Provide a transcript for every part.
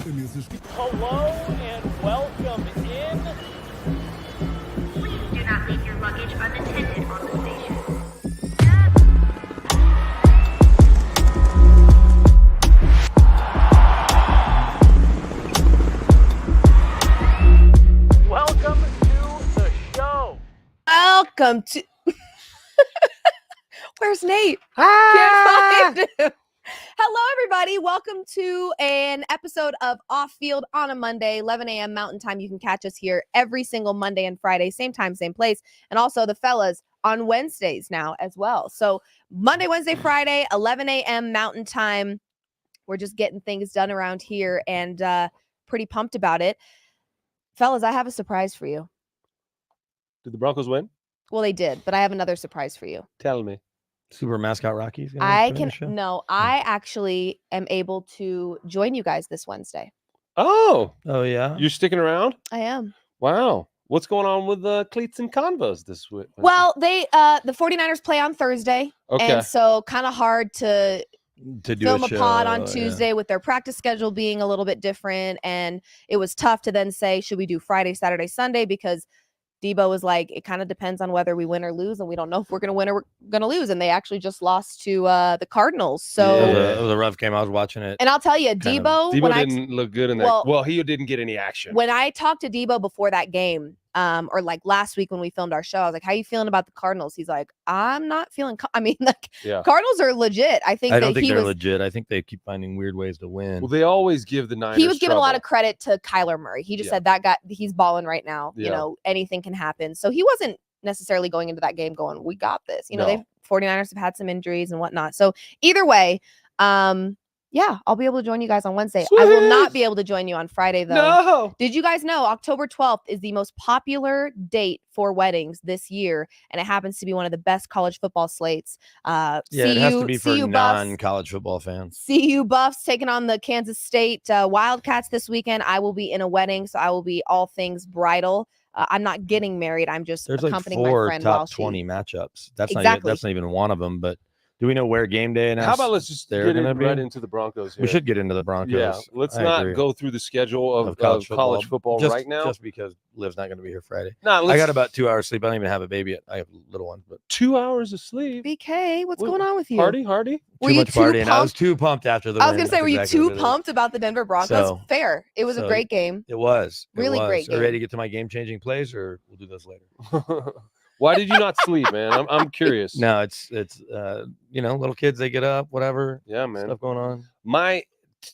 Hello and welcome in. Please do not leave your luggage unattended on the station. Welcome to the show. Welcome to. Where's Nate? Can't find him. Hello, everybody. Welcome to an episode of Off Field on a Monday, 11 a.m. Mountain Time. You can catch us here every single Monday and Friday, same time, same place. And also the fellas on Wednesdays now as well. So Monday, Wednesday, Friday, 11 a.m. Mountain Time. We're just getting things done around here and pretty pumped about it. Fellas, I have a surprise for you. Did the Broncos win? Well, they did, but I have another surprise for you. Tell me. Super mascot Rockies. I actually am able to join you guys this Wednesday. Oh yeah. You're sticking around? I am. Wow. What's going on with the cleats and convos this week? Well, they the 49ers play on Thursday. Okay. And so kind of hard to do film a show, pod on Tuesday with their practice schedule being a little bit different. And it was tough to then say, should we do Friday, Saturday, Sunday? Because Debo was like, it kind of depends on whether we win or lose, and we don't know if we're going to win or we're going to lose. And they actually just lost to the Cardinals. So it was a rough game. I was watching it. And I'll tell you, Debo didn't look good in that. Well, he didn't get any action. When I talked to Debo before that game, or like last week when we filmed our show, I was like, how you feeling about the Cardinals? He's like, I'm not feeling, Cardinals are legit. I don't think they're legit. I think they keep finding weird ways to win. Well, they always give the Niners He was giving trouble. a lot of credit to Kyler Murray. He just said that guy, he's balling right now. Yeah. You know, anything can happen. So he wasn't necessarily going into that game going, we got this. You know, No. 49ers have had some injuries and whatnot. So either way, yeah, I'll be able to join you guys on Wednesday. Sweet. I will not be able to join you on Friday, though. No. Did you guys know October 12th is the most popular date for weddings this year? And it happens to be one of the best college football slates. It has to be for non-college football fans. CU Buffs taking on the Kansas State Wildcats this weekekend. I will be in a wedding, so I will be all things bridal. I'm not getting married. I'm just accompanying my friend. There's like 4 while top 20 matchups. That's Exactly. not even one of them, but do we know where game day and How about let's just get right into the Broncos here? We should get into the Broncos. Yeah, let's not go through the schedule of college football right now. Just because Liv's not going to be here Friday. No, I got about 2 hours sleep. I don't even have a baby yet. I have little ones, but 2 hours of sleep. BK, what's going on with you? Hardy? Were you too partying. I was too pumped after the I was win. going to say, were you Exactly too what it is. pumped about the Denver Broncos? Fair. It was a great game. It was. Really great game. Are you ready to get to my game-changing plays, or we'll do this later? Why did you not sleep, man? I'm curious. No, it's little kids, they get up, whatever. Yeah, man. Stuff going on. My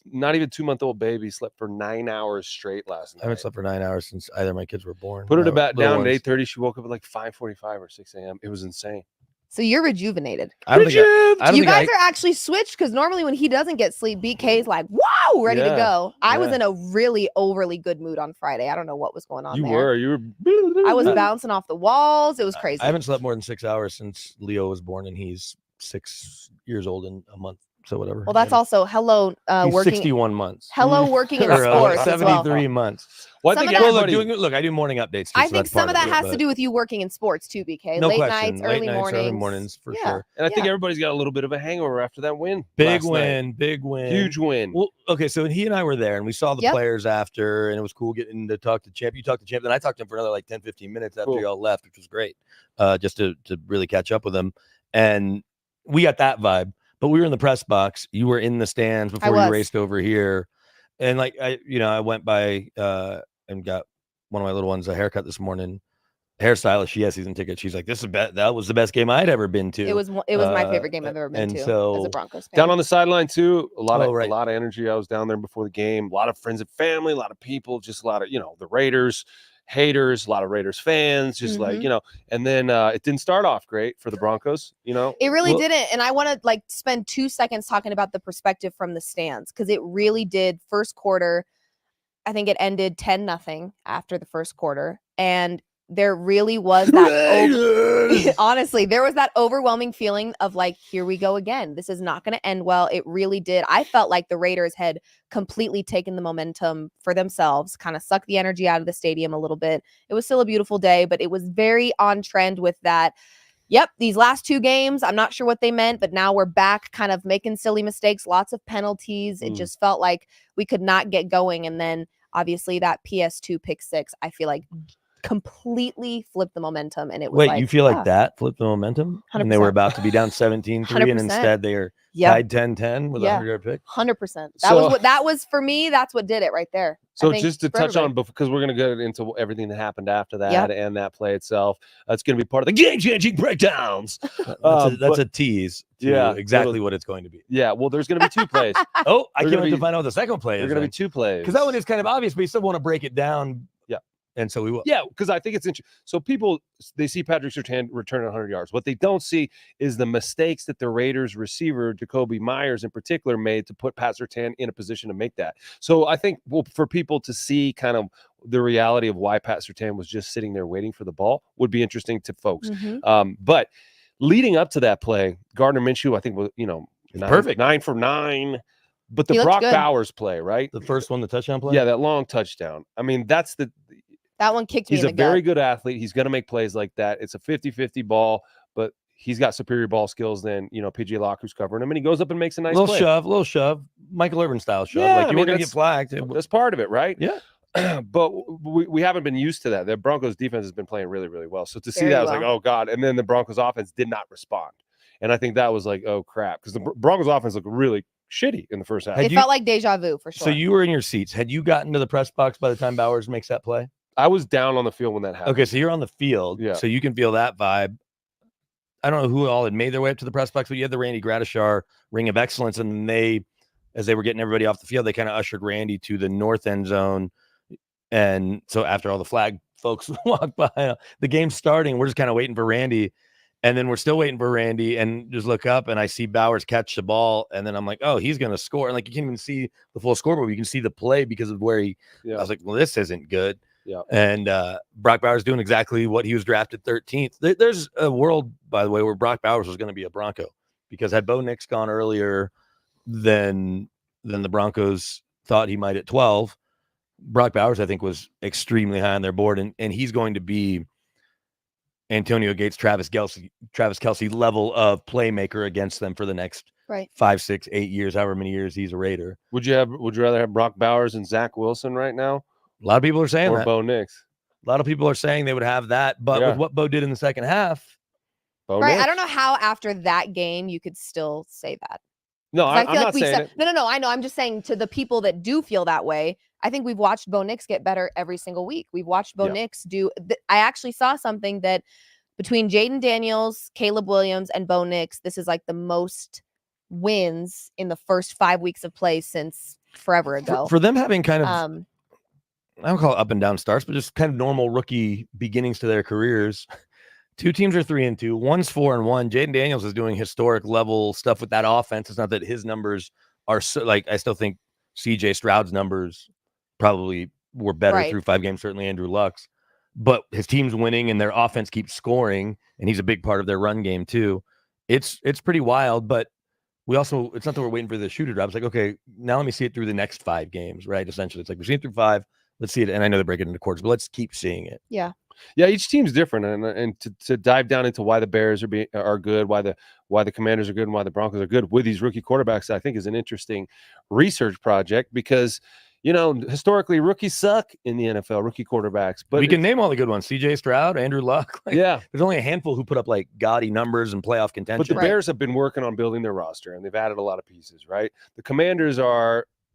not even 2-month-old baby slept for 9 hours straight last night. I haven't slept for 9 hours since either of my kids were born. Put her down at 8:30. She woke up at like 5:45 or 6 a.m. It was insane. So you're rejuvenated. You guys are actually switched, because normally when he doesn't get sleep, BK's like, wow, ready to go. I was in a really overly good mood on Friday. I don't know what was going on there. You were. I was bouncing off the walls. It was crazy. I haven't slept more than 6 hours since Leo was born, and he's 6 years old in a month. So whatever. Well, that's also he's working 61 months. Hello working in sports. 73 months. Well, I think look, I do morning updates. I think some of that has to do with you working in sports too, BK. No Late question. nights, early mornings for sure. And I think everybody's got a little bit of a hangover after that win. Big win. Huge win. Well, okay, so he and I were there, and we saw the players after, and it was cool getting to talk to Champ. You talked to Champ, then I talked to him for another like 10, 15 minutes after y'all left, which was great, just to really catch up with him. And we got that vibe. But we were in the press box. You were in the stands before you raced over here. And like, I went by and got one of my little ones a haircut this morning. Hairstylist, she has season tickets. She's like, that was the best game I'd ever been to. It was my favorite game I've ever been to as a Broncos fan. Down on the sideline too, a lot of energy. I was down there before the game. A lot of friends and family, a lot of people, just a lot of, the Raiders haters, a lot of Raiders fans, just and then it didn't start off great for the Broncos, It really didn't. And I want to spend 2 seconds talking about the perspective from the stands, because it really did. First quarter, I think it ended 10-0 after the first quarter. And there really was that honestly, there was that overwhelming feeling of like, here we go again. This is not going to end well. It really did. I felt like the Raiders had completely taken the momentum for themselves, kind of sucked the energy out of the stadium a little bit. It was still a beautiful day, but it was very on trend with that, Yep, these last 2 games, I'm not sure what they meant, but now we're back kind of making silly mistakes, lots of penalties. It just felt like we could not get going. And then obviously that PS2 pick 6, I feel like completely flipped the momentum. And it was you feel like that flipped the momentum? 100%. And they were about to be down 17-3 and instead they are tied 10-10 with a 100-yard pick? 100%. That was for me, that's what did it right there. So just to touch on, because we're going to get into everything that happened after that and that play itself, that's going to be part of the game-changing breakdowns. That's a tease to exactly what it's going to be. Yeah, well, there's going to be 2 plays. I can't wait to find out what the second play is. There's going to be 2 plays. Because that one is kind of obvious, but you still want to break it down. Yeah. And so we will. Yeah, because I think it's interesting. So people, they see Patrick Surtain return 100 yards. What they don't see is the mistakes that the Raiders receiver, Jacoby Myers in particular, made to put Pat Surtain in a position to make that. So I think for people to see kind of the reality of why Pat Surtain was just sitting there waiting for the ball would be interesting to folks. But leading up to that play, Gardner Minshew, I think, was, perfect. 9 for 9. But the Brock Bowers play, right? The first one, the touchdown play? Yeah, that long touchdown. I mean, that one kicked me in the gut. He's a very good athlete. He's going to make plays like that. It's a 50-50 ball, but he's got superior ball skills than, PJ Locke, who's covering him, and he goes up and makes a nice play. Little shove. Michael Irvin style shove. Yeah, you were going to get flagged. That's part of it, right? Yeah. But we haven't been used to that. The Broncos defense has been playing really, really well. So to see that, I was like, oh, God. And then the Broncos offense did not respond. And I think that was like, oh, crap. Because the Broncos offense looked really shitty in the first half. It felt like deja vu for sure. So you were in your seats. Had you gotten to the press box by the time Bowers makes that play? I was down on the field when that happened. Okay, so you're on the field. Yeah. So you can feel that vibe. I don't know who all had made their way up to the press box, but you had the Randy Gradishar ring of excellence. And as they were getting everybody off the field, they kind of ushered Randy to the north end zone. And so after all the flag folks walked by, the game's starting. We're just kind of waiting for Randy. And then we're still waiting for Randy and just look up and I see Bowers catch the ball. And then I'm like, oh, he's going to score. And you can't even see the full scoreboard. You can see the play because of where I was like, well, this isn't good. Yeah. And Brock Bowers doing exactly what he was drafted 13th. There's a world, by the way, where Brock Bowers was going to be a Bronco, because had Bo Nix gone earlier than the Broncos thought he might at 12, Brock Bowers, I think, was extremely high on their board. And he's going to be Antonio Gates, Travis Kelce level of playmaker against them for the next 5, 6, 8 years, however many years he's a Raider. Would you rather have Brock Bowers and Zach Wilson right now? A lot of people are saying that. Or Bo Nix. A lot of people are saying they would have that, but with what Bo did in the second half. Nix. I don't know how after that game you could still say that. No, I'm not saying it. No, I know. I'm just saying to the people that do feel that way, I think we've watched Bo Nix get better every single week. We've watched Bo Nix do I actually saw something that between Jaden Daniels, Caleb Williams, and Bo Nix, this is like the most wins in the first 5 weeks of play since forever ago. For them having kind of I don't call it up and down starts, but just kind of normal rookie beginnings to their careers. 2 teams are 3-2. One's 4-1. Jaden Daniels is doing historic level stuff with that offense. It's not that his numbers are I still think CJ Stroud's numbers probably were better through 5 games. Certainly Andrew Luck's, but his team's winning and their offense keeps scoring, and he's a big part of their run game too. It's pretty wild, but it's not that we're waiting for the shooter drop. It's like, okay, now let me see it through the next 5 games, right? Essentially, it's like we've seen it through 5. Let's see it. And I know they break it into quarters, but let's keep seeing it. Yeah. Yeah, each team's different, and to dive down into why the Bears are good, why the Commanders are good, and why the Broncos are good with these rookie quarterbacks, I think is an interesting research project, because historically rookies suck in the NFL, rookie quarterbacks. But we can name all the good ones: CJ Stroud, Andrew Luck. There's only a handful who put up gaudy numbers and playoff contention. But the Bears have been working on building their roster, and they've added a lot of pieces. Right, the Commanders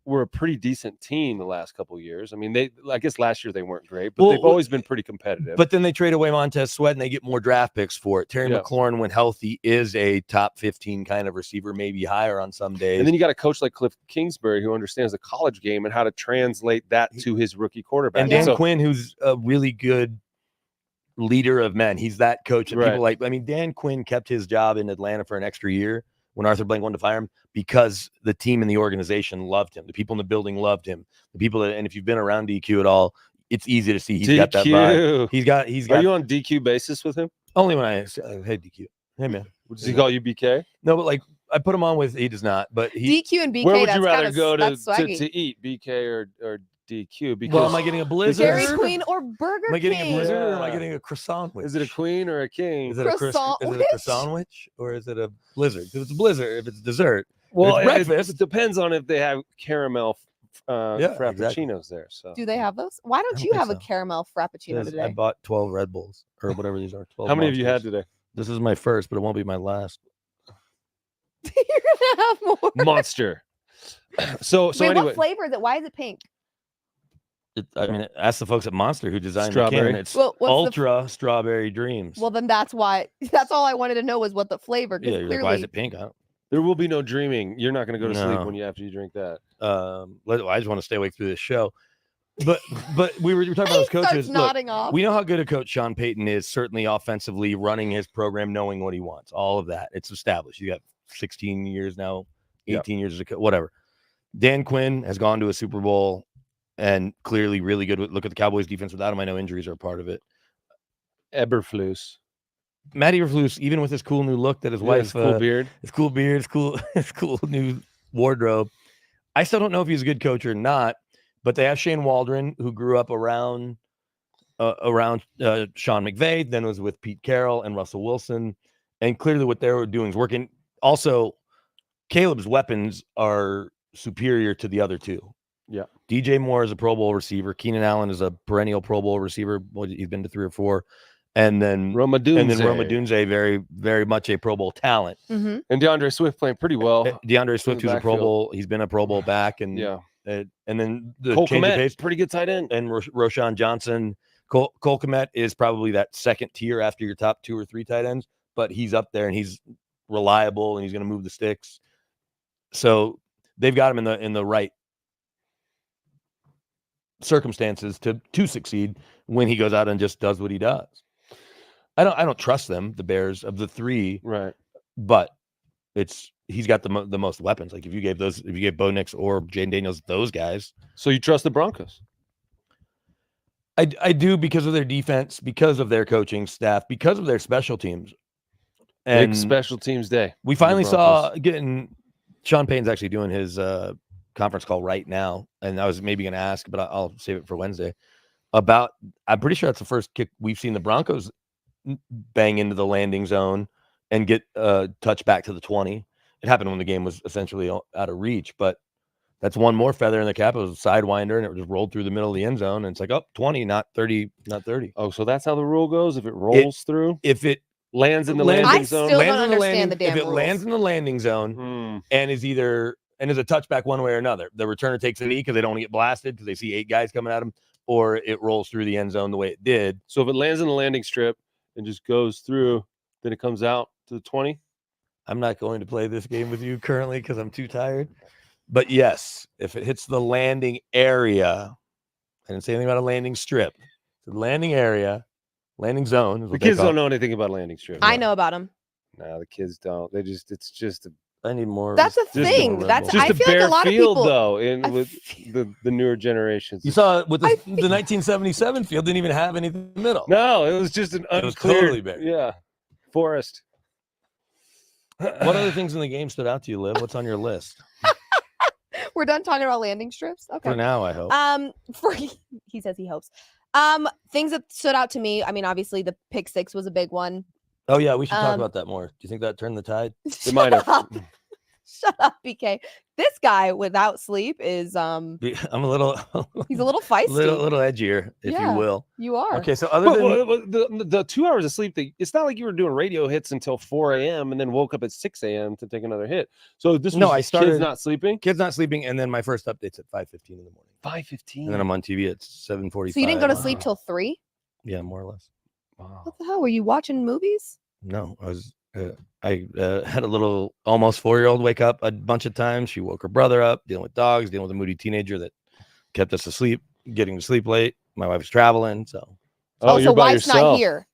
were a pretty decent team the last couple of years. I mean, I guess last year they weren't great, but they've always been pretty competitive. But then they trade away Montez Sweat and they get more draft picks for it. Terry McLaurin, when healthy, is a top 15 kind of receiver, maybe higher on some days. And then you got a coach like Cliff Kingsbury who understands the college game and how to translate that to his rookie quarterback. And Dan Quinn, who's a really good leader of men. He's that coach that people Dan Quinn kept his job in Atlanta for an extra year when Arthur Blank wanted to fire him, because the team and the organization loved him. The people in the building loved him. And if you've been around DQ at all, it's easy to see he's got that vibe. He's got. Are you on DQ basis with him? Only when I say, hey, DQ. Hey, man. Does he call you BK? No, but I put him on with, he does not, but DQ and BK, where would you rather go to eat, BK or DQ because Well, am I getting a blizzard? Dairy Queen or Burger Am I getting King? a blizzard or am I Yeah. getting a croissant witch? is it a queen or a king? Is it a Croissant is it a witch? croissant witch or is it a blizzard? If it's a blizzard, if it's dessert, Well, it's breakfast. it depends on if they have caramel frappuccinos there. So Do they have those? Why don't don't you think have a so. caramel frappuccino I today? bought 12 Red Bulls or whatever these are. 12 how many have you had Monsters. today? This is my first, but it won't be my last. You're gonna have more. Monster. So Wait, anyway, what flavor is it? Why is it pink? I mean, ask the folks at Monster who designed Strawberry. the can. It's Well, what's the Ultra Strawberry Dreams. Well, then that's why. That's all I wanted to know was what the flavor. 'Cause yeah, you're clearly, like, why is it pink? there will be no dreaming. You're not going to go to sleep No. when after you drink that. I just want to stay awake through this show. But we were talking about he those starts coaches. Look, nodding off. we know how good a coach Sean Payton is, certainly offensively, running his program, knowing what he wants. All of that. It's established. You got 16 years now, 18 years as a coach, whatever. Dan Quinn has gone to a Super Bowl and clearly really good. Look at the Cowboys defense without him. I know injuries are a part of it. Eberflus. Matty Eberflus, even with his cool new look that his wife, His cool beard. his cool beard, his cool new wardrobe. I still don't know if he's a good coach or not, but they have Shane Waldron, who grew up around Sean McVay, then was with Pete Carroll and Russell Wilson, and clearly what they were doing is working. Also, Caleb's weapons are superior to the other two. Yeah. DJ Moore is a Pro Bowl receiver. Keenan Allen is a perennial Pro Bowl receiver. Well, he's been to 3 or 4. And then Roma Dunze. Dunze, very, very much a Pro Bowl talent. Mhm. And DeAndre Swift playing pretty well. DeAndre Swift, in the who's a Pro backfield. Bowl, he's been a Pro Bowl back, and Yeah. and then the Cole change of Kmet, pace, pretty good tight end. and Roshan Johnson. Cole Kmet is probably that second tier after your top 2 or 3 tight ends, but he's up there and he's reliable and he's going to move the sticks. So they've got him in the right circumstances to succeed when he goes out and just does what he does. I don't trust them, the Bears, of the 3, Right. but he's got the most weapons. Like if you gave Bo Nix or Jaden Daniels those guys, So you trust the Broncos? I do, because of their defense, because of their coaching staff, because of their special teams. And Big special teams day. we for the finally saw Broncos. Sean Payton's actually doing his conference call right now, and I was maybe going to ask, but I'll save it for Wednesday. I'm pretty sure that's the first kick we've seen the Broncos bang into the landing zone and get touch back to the 20. It happened when the game was essentially out of reach, but that's one more feather in the cap. It was a sidewinder, and it just rolled through the middle of the end zone, and it's like, 20, not 30, not 30. Oh, so that's how the rule goes? If it rolls through? If it Lands in the lands- landing I zone? still lands don't in the understand the landing- damn if it rules. lands in the landing zone Hmm. and is a touchback one way or another, the returner takes a knee because they don't want to get blasted because they see 8 guys coming at them, or it rolls through the end zone the way it did. So if it lands in the landing strip and just goes through, then it comes out to the 20? I'm not going to play this game with you currently because I'm too tired. But yes, if it hits the landing area, I didn't say anything about a landing strip. The landing area, landing zone. Is The what they kids call don't it. know anything about landing strips. I know about him. No, the kids don't. It's just a, I need more. That's a just more thing. Red That's Bull. I just a feel like a bare lot of field, people- though, I with the newer generations. You saw it with I the 1977 field, didn't even have anything in the middle. No, it was just an It was uncleared, totally bare. yeah, forest. What other things in the game stood out to you, Liv? What's on your list? We're done talking about landing strips. Okay. For now, I hope. He says he hopes. Things that stood out to me. I mean, obviously the pick 6 was a big one. Oh yeah, we should talk um, about that more. Do you think that turned the tide? It might have. Shut up, BK. This guy without sleep is I'm a little, he's a little feisty. little edgier, if Yeah. you will. You are. Okay, so other than The 2 hours of sleep, it's not like you were doing radio hits until 4 a.m. and then woke up at 6 a.m. to take another hit. So this was No, I started- kids not sleeping. kids not sleeping, and then my first update's at 5:15 in the morning, 5:15. and then I'm on TV at 7:45. So you didn't go to sleep till 3? Yeah, more or less. Wow. What the hell? Were you watching movies? No, I had a little almost 4-year-old wake up a bunch of times. She woke her brother up, dealing with dogs, dealing with a moody teenager that kept us asleep, getting to sleep late. My wife's traveling, so Oh, so you're by wife's yourself. not here.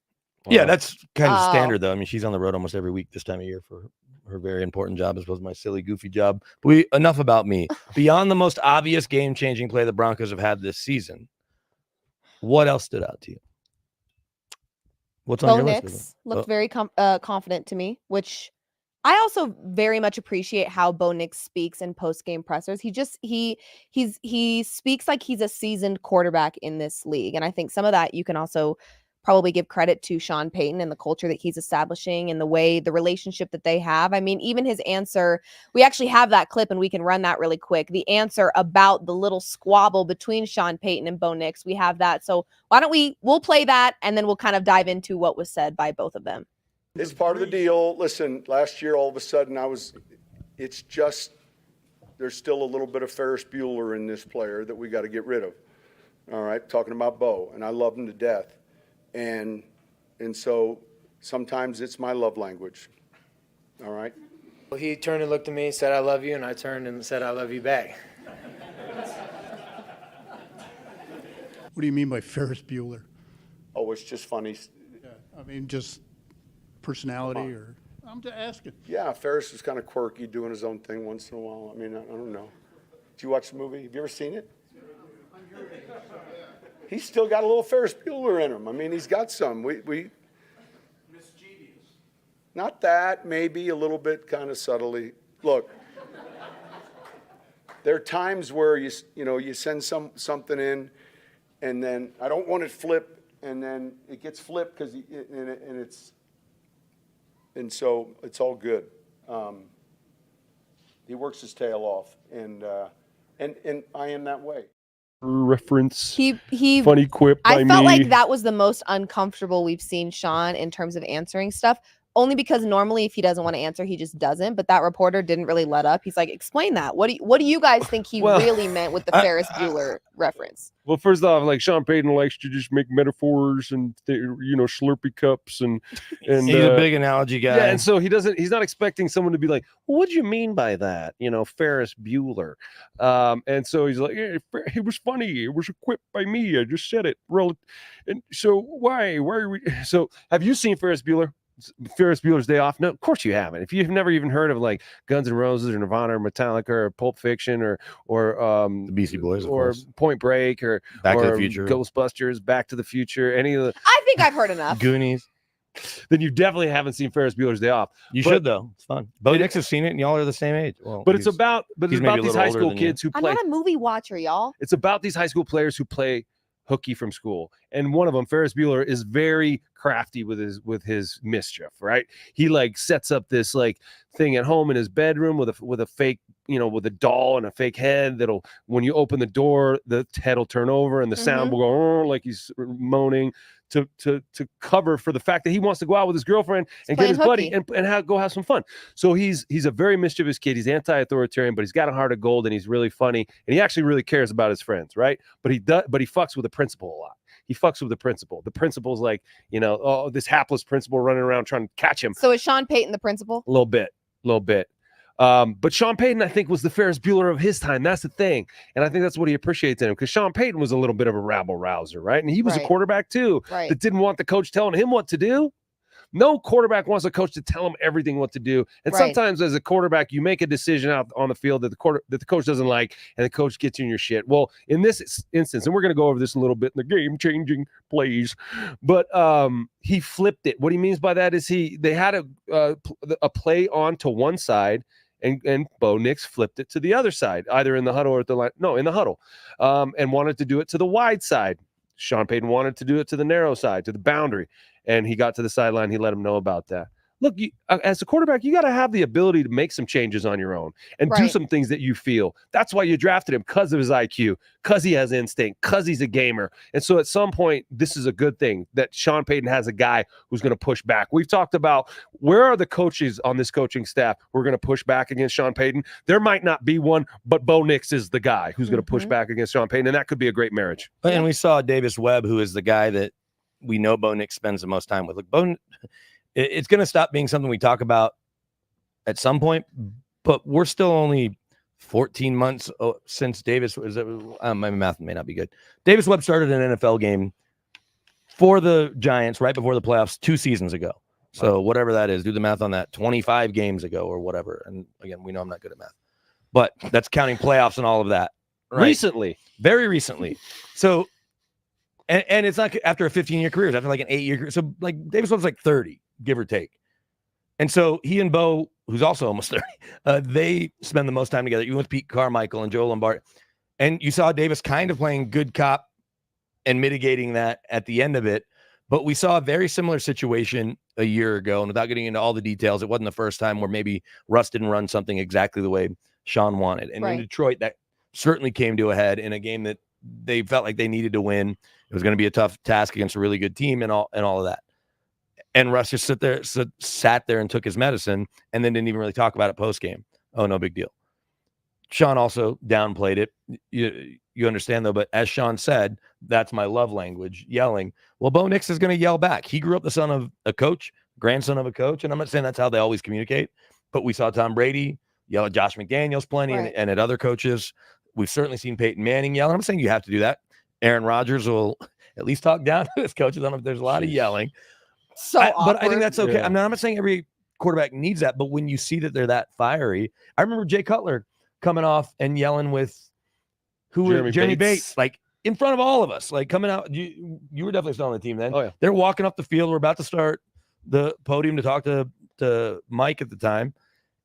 yeah, Wow. that's kind of Oh. standard though. I mean, she's on the road almost every week this time of year for her very important job as opposed to my silly, goofy job. But enough about me. Beyond the most obvious game-changing play the Broncos have had this season, what else stood out to you? What's on Bo your list? Nix Vivian? looked very confident to me, which I also very much appreciate how Bo Nix speaks in post-game pressers. He speaks like he's a seasoned quarterback in this league. And I think some of that you can also probably give credit to Sean Payton and the culture that he's establishing and the relationship that they have. I mean, even his answer, we actually have that clip and we can run that really quick. The answer about the little squabble between Sean Payton and Bo Nix, we have that. So why don't we'll play that and then we'll kind of dive into what was said by both of them. It's part of the deal. Listen, last year, all of a sudden, it's just, there's still a little bit of Ferris Bueller in this player that we got to get rid of. All right, talking about Bo, and I love him to death. And so sometimes it's my love language. All right? Well, he turned and looked at me, said, I love you, and I turned and said, I love you back. What do you mean by Ferris Bueller? Oh, it's just funny. Yeah, I mean, just personality, or I'm just asking. Yeah, Ferris is kind of quirky, doing his own thing once in a while. I mean, I don't know. Did you watch the movie? Have you ever seen it? He's still got a little Ferris Bueller in him. I mean, he's got some. We mischievous. Not that, maybe a little bit, kind of subtly. Look, there are times where you send something in, and then I don't want it flipped, and then it gets flipped because and so it's all good. He works his tail off, and I am that way. Reference. He funny quip. I felt like that was the most uncomfortable we've seen Sean in terms of answering stuff. Only because normally if he doesn't want to answer, he just doesn't. But that reporter didn't really let up. He's like, explain that. What do you guys think he really meant with the Ferris Bueller reference? Well, first off, like Sean Payton likes to just make metaphors and Slurpee cups and he's a big analogy guy. Yeah, and so he's not expecting someone to be like, well, what do you mean by that? Ferris Bueller. And so he's like, yeah, it was funny. It was a quip by me. I just said it. And so why are we? So have you seen Ferris Bueller's Day Off? No, of course you haven't. If you've never even heard of like Guns N' Roses or Nirvana or Metallica or Pulp Fiction or the Beastie Boys, or Point Break or Back to the Future, Ghostbusters, Back to the Future, any of the, I think I've heard enough. Goonies, then you definitely haven't seen Ferris Bueller's Day Off. Should though. It's fun. Bo Nix has seen it, and y'all are the same age. Well, but it's about these high school kids who play. I'm not a movie watcher, y'all. It's about these high school players who play hooky from school, and one of them, Ferris Bueller, is very crafty with his mischief. Right, he like sets up this like thing at home in his bedroom with a fake, with a doll and a fake head that'll, when you open the door, the head will turn over and the sound will go like he's moaning to cover for the fact that he wants to go out with his girlfriend and get his buddy and go have some fun. So he's a very mischievous kid. He's anti-authoritarian, but he's got a heart of gold and he's really funny and he actually really cares about his friends, right? But he fucks with the principal a lot. He fucks with the principal. The principal's like, this hapless principal running around trying to catch him. So is Sean Payton the principal? A little bit. But Sean Payton, I think, was the Ferris Bueller of his time. That's the thing. And I think that's what he appreciates in him, because Sean Payton was a little bit of a rabble rouser, right? And he was a quarterback too, that didn't want the coach telling him what to do. No quarterback wants a coach to tell him everything what to do. And sometimes as a quarterback, you make a decision out on the field that the coach doesn't like, and the coach gets in your shit. Well, in this instance, and we're going to go over this a little bit in the game-changing plays, but he flipped it. What he means by that is they had a play on to one side, and Bo Nix flipped it to the other side, either in the huddle or at the line. No, in the huddle, and wanted to do it to the wide side. Sean Payton wanted to do it to the narrow side, to the boundary, and he got to the sideline. He let him know about that. Look, as a quarterback, you got to have the ability to make some changes on your own and do some things that you feel. That's why you drafted him, because of his IQ, because he has instinct, because he's a gamer. And so at some point, this is a good thing that Sean Payton has a guy who's going to push back. We've talked about where are the coaches on this coaching staff who are going to push back against Sean Payton. There might not be one, but Bo Nix is the guy who's going to push back against Sean Payton, and that could be a great marriage. And we saw Davis Webb, who is the guy that we know Bo Nix spends the most time with. Like, it's going to stop being something we talk about at some point, but we're still only 14 months since Davis was. My math may not be good. Davis Webb started an NFL game for the Giants right before the playoffs 2 seasons ago. So whatever that is, do the math on that. 25 games ago or whatever. And again, we know I'm not good at math, but that's counting playoffs and all of that. Right? Recently, very recently. So, and it's not after a 15-year career; it's after like an 8-year career. So, like Davis Webb's like 30. Give or take. And so he and Bo, who's also almost 30, they spend the most time together. Even with Pete Carmichael and Joe Lombardi. And you saw Davis kind of playing good cop and mitigating that at the end of it. But we saw a very similar situation a year ago. And without getting into all the details, it wasn't the first time where maybe Russ didn't run something exactly the way Sean wanted. And in Detroit, that certainly came to a head in a game that they felt like they needed to win. It was going to be a tough task against a really good team and all of that. And Russ just sat there and took his medicine and then didn't even really talk about it post game. Oh, no big deal. Sean also downplayed it. You understand, though, but as Sean said, that's my love language, yelling. Well, Bo Nix is going to yell back. He grew up the son of a coach, grandson of a coach, and I'm not saying that's how they always communicate, but we saw Tom Brady yell at Josh McDaniels plenty and at other coaches. We've certainly seen Peyton Manning yell, and I'm saying you have to do that. Aaron Rodgers will at least talk down to his coaches. I don't know if there's a lot of yelling. But I think that's okay. Yeah. I'm not saying every quarterback needs that, but when you see that they're that fiery, I remember Jay Cutler coming off and yelling with Jeremy Bates, like in front of all of us, like coming out. You were definitely still on the team then. Oh, yeah. They're walking up the field. We're about to start the podium to talk to Mike at the time,